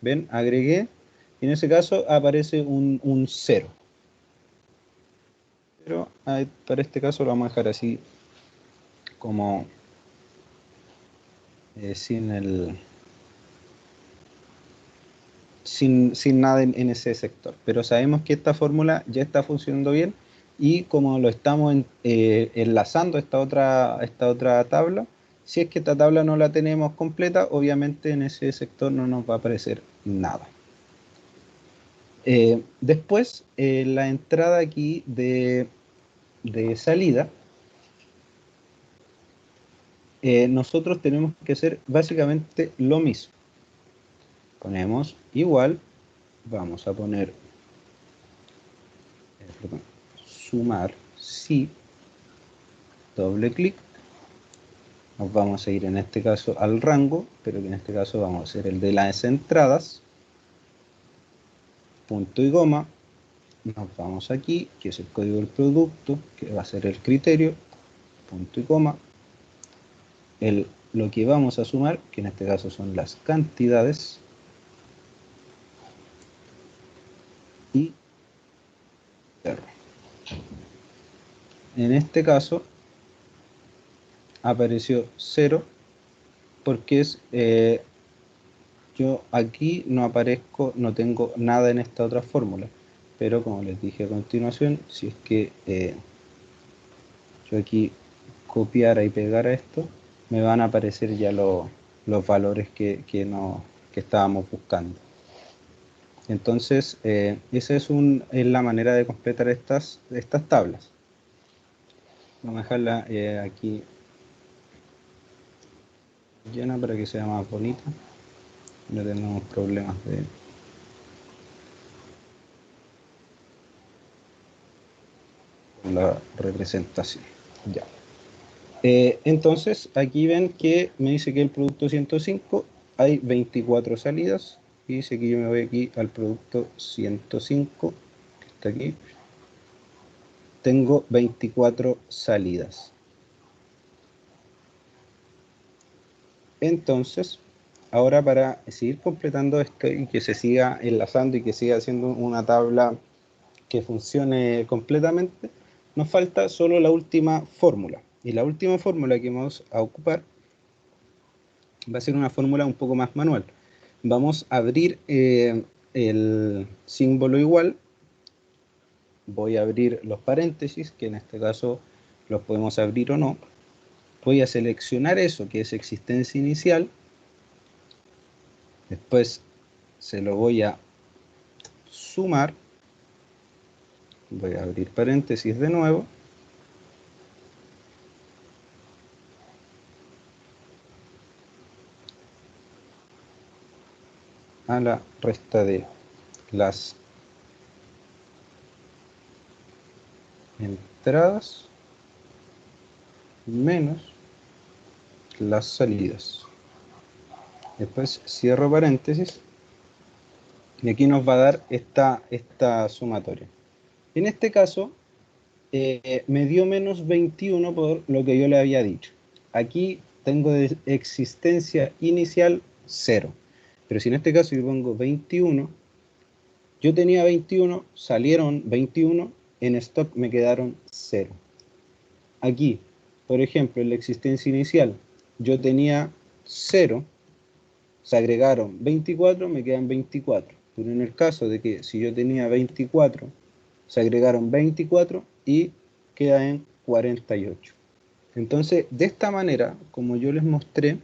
¿Ven? Agregué. Y en ese caso aparece un 0. Pero para este caso lo vamos a dejar así como sin nada en ese sector. Pero sabemos que esta fórmula ya está funcionando bien y como lo estamos enlazando a esta otra tabla, si es que esta tabla no la tenemos completa, obviamente en ese sector no nos va a aparecer nada. Después, la entrada aquí de salida, nosotros tenemos que hacer básicamente lo mismo. Ponemos igual, vamos a poner, sumar sí, doble clic, nos vamos a ir en este caso al rango, pero que en este caso vamos a hacer el de las entradas, punto y coma, nos vamos aquí, que es el código del producto, que va a ser el criterio, punto y coma, lo que vamos a sumar, que en este caso son las cantidades, y cierro. En este caso apareció 0 porque yo aquí no aparezco, no tengo nada en esta otra fórmula, pero como les dije a continuación, si es que yo aquí copiara y pegara esto, me van a aparecer ya los valores que estábamos buscando. Entonces, esa es la manera de completar estas tablas. Vamos a dejarla aquí llena para que sea más bonita. No tenemos problemas con la representación. Ya. Entonces, aquí ven que me dice que el producto 105 hay 24 salidas. Y dice que yo me voy aquí al producto 105, que está aquí. Tengo 24 salidas. Entonces, ahora para seguir completando esto y que se siga enlazando y que siga haciendo una tabla que funcione completamente, nos falta solo la última fórmula. Y la última fórmula que vamos a ocupar Va a ser una fórmula un poco más manual. Vamos a abrir el símbolo igual. Voy a abrir los paréntesis, que en este caso los podemos abrir o no. Voy a seleccionar eso, que es existencia inicial. Después se lo voy a sumar. Voy a abrir paréntesis de nuevo. A la resta de las entradas menos las salidas. Después cierro paréntesis y aquí nos va a dar esta sumatoria. En este caso me dio menos 21 por lo que yo le había dicho. Aquí tengo de existencia inicial 0. Pero si en este caso yo pongo 21, yo tenía 21, salieron 21, en stock me quedaron 0. Aquí, por ejemplo, en la existencia inicial, yo tenía 0, se agregaron 24, me quedan 24. Pero en el caso de que si yo tenía 24, se agregaron 24 y queda en 48. Entonces, de esta manera, como yo les mostré,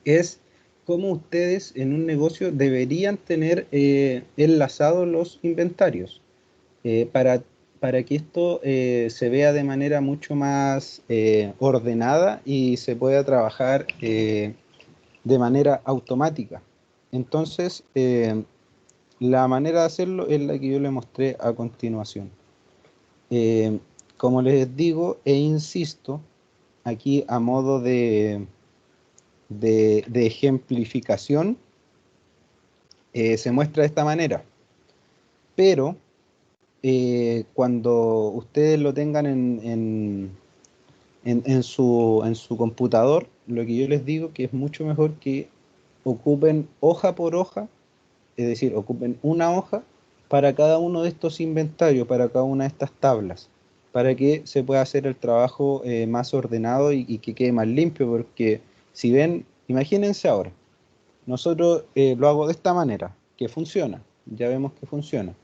es como ustedes en un negocio deberían tener enlazados los inventarios para que esto se vea de manera mucho más ordenada y se pueda trabajar de manera automática. Entonces, la manera de hacerlo es la que yo les mostré a continuación. Como les digo e insisto, aquí a modo de ejemplificación, se muestra de esta manera. Pero cuando ustedes lo tengan en su computador, lo que yo les digo que es mucho mejor que ocupen hoja por hoja, es decir, ocupen una hoja para cada uno de estos inventarios, para cada una de estas tablas, para que se pueda hacer el trabajo más ordenado y que quede más limpio, porque si ven, imagínense ahora, nosotros lo hago de esta manera, que funciona, ya vemos que funciona.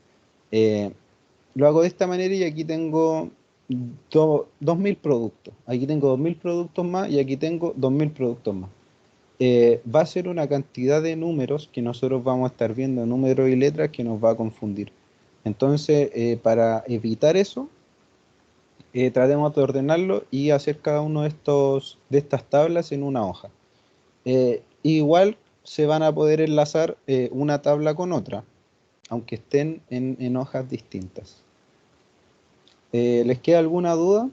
Lo hago de esta manera y aquí tengo 2.000 productos, aquí tengo 2.000 productos más y aquí tengo 2.000 productos más. Va a ser una cantidad de números que nosotros vamos a estar viendo, números y letras, que nos va a confundir. Entonces, para evitar eso, tratemos de ordenarlo y hacer cada uno de estas tablas en una hoja. Igual se van a poder enlazar una tabla con otra, aunque estén en hojas distintas. ¿Les queda alguna duda?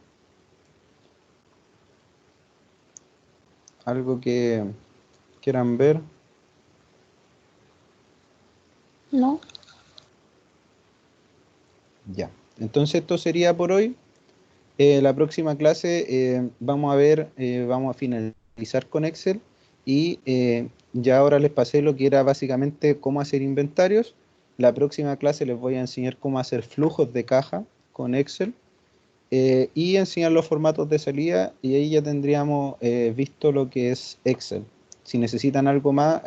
¿Algo que quieran ver? No. Ya. Entonces esto sería por hoy. La próxima clase vamos a finalizar con Excel y ya ahora les pasé lo que era básicamente cómo hacer inventarios. La próxima clase les voy a enseñar cómo hacer flujos de caja con Excel y enseñar los formatos de salida y ahí ya tendríamos visto lo que es Excel. Si necesitan algo más,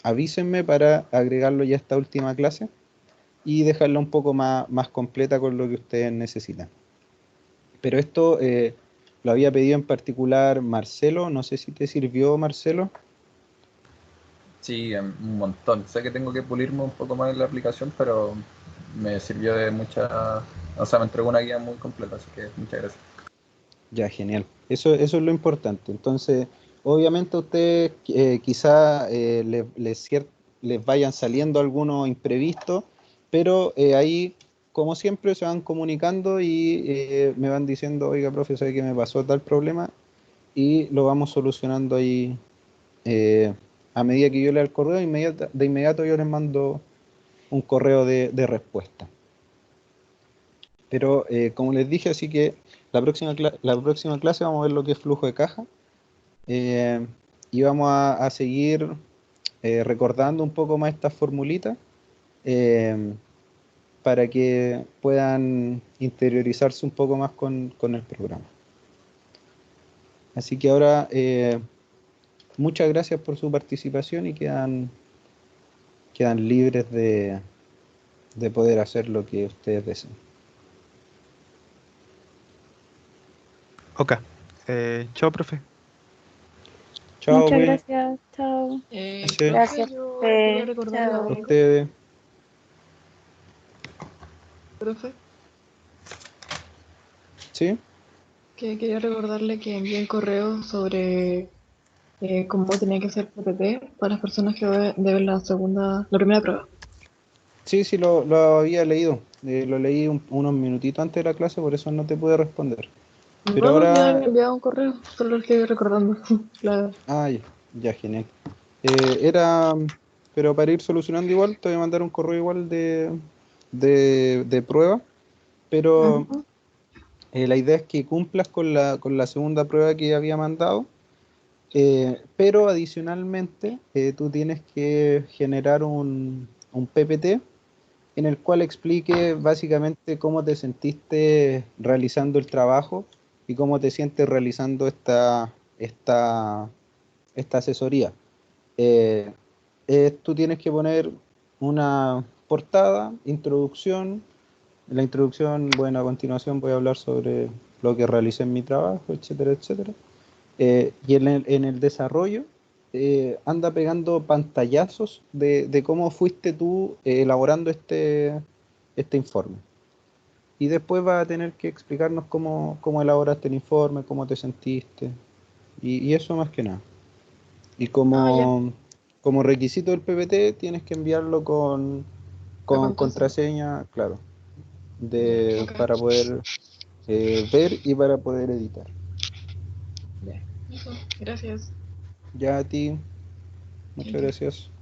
avísenme para agregarlo ya a esta última clase y dejarla un poco más completa con lo que ustedes necesitan. Pero esto lo había pedido en particular Marcelo, no sé si te sirvió, Marcelo. Sí, un montón. Sé que tengo que pulirme un poco más en la aplicación, pero me sirvió de mucha... O sea, me entregó una guía muy completa, así que muchas gracias. Ya, genial. Eso es lo importante. Entonces, obviamente a ustedes quizá les vayan saliendo algunos imprevistos, pero ahí, como siempre, se van comunicando y me van diciendo, oiga, profe, ¿sabe qué me pasó tal problema? Y lo vamos solucionando ahí a medida que yo lea el correo, de inmediato yo les mando un correo de respuesta. Pero como les dije, así que la próxima clase vamos a ver lo que es flujo de caja y vamos a seguir recordando un poco más estas formulitas eh, para que puedan interiorizarse un poco más con el programa. Así que ahora muchas gracias por su participación y quedan libres de poder hacer lo que ustedes deseen. Ok. Chao, profe. Chao, Muchas pues. gracias. Chao. Gracias. Profe, Gracias, yo profe. quería recordarle Chao. A algo. ustedes. Profe, ¿Sí? que quería recordarle que envié un correo sobre cómo tenía que ser PPT para las personas que deben la primera prueba. Sí, sí, lo había leído. Lo leí unos minutitos antes de la clase, por eso no te pude responder. Pero No, ya ahora... había enviado un correo, solo lo estoy recordando. Claro. Ah, ya, genial. Era... Pero para ir solucionando igual, te voy a mandar un correo igual de prueba. Pero Ujú. la idea es que cumplas con la segunda prueba que había mandado. Pero adicionalmente, tú tienes que generar un PPT en el cual explique básicamente cómo te sentiste realizando el trabajo y cómo te sientes realizando esta asesoría. Eh, Tú tienes que poner una portada, introducción. En la introducción, bueno, a continuación voy a hablar sobre lo que realicé en mi trabajo, etcétera, etcétera. Y en el desarrollo, anda pegando pantallazos de cómo fuiste tú elaborando este informe. Y después vas a tener que explicarnos cómo elaboraste el informe, cómo te sentiste, y eso más que nada. Y Ah, ya, como requisito del PPT tienes que enviarlo con, la con contraseña. contraseña, claro, Ya, ok. para poder ver y para poder editar. Ya, eso. Gracias. Ya a ti, muchas Thank you. gracias.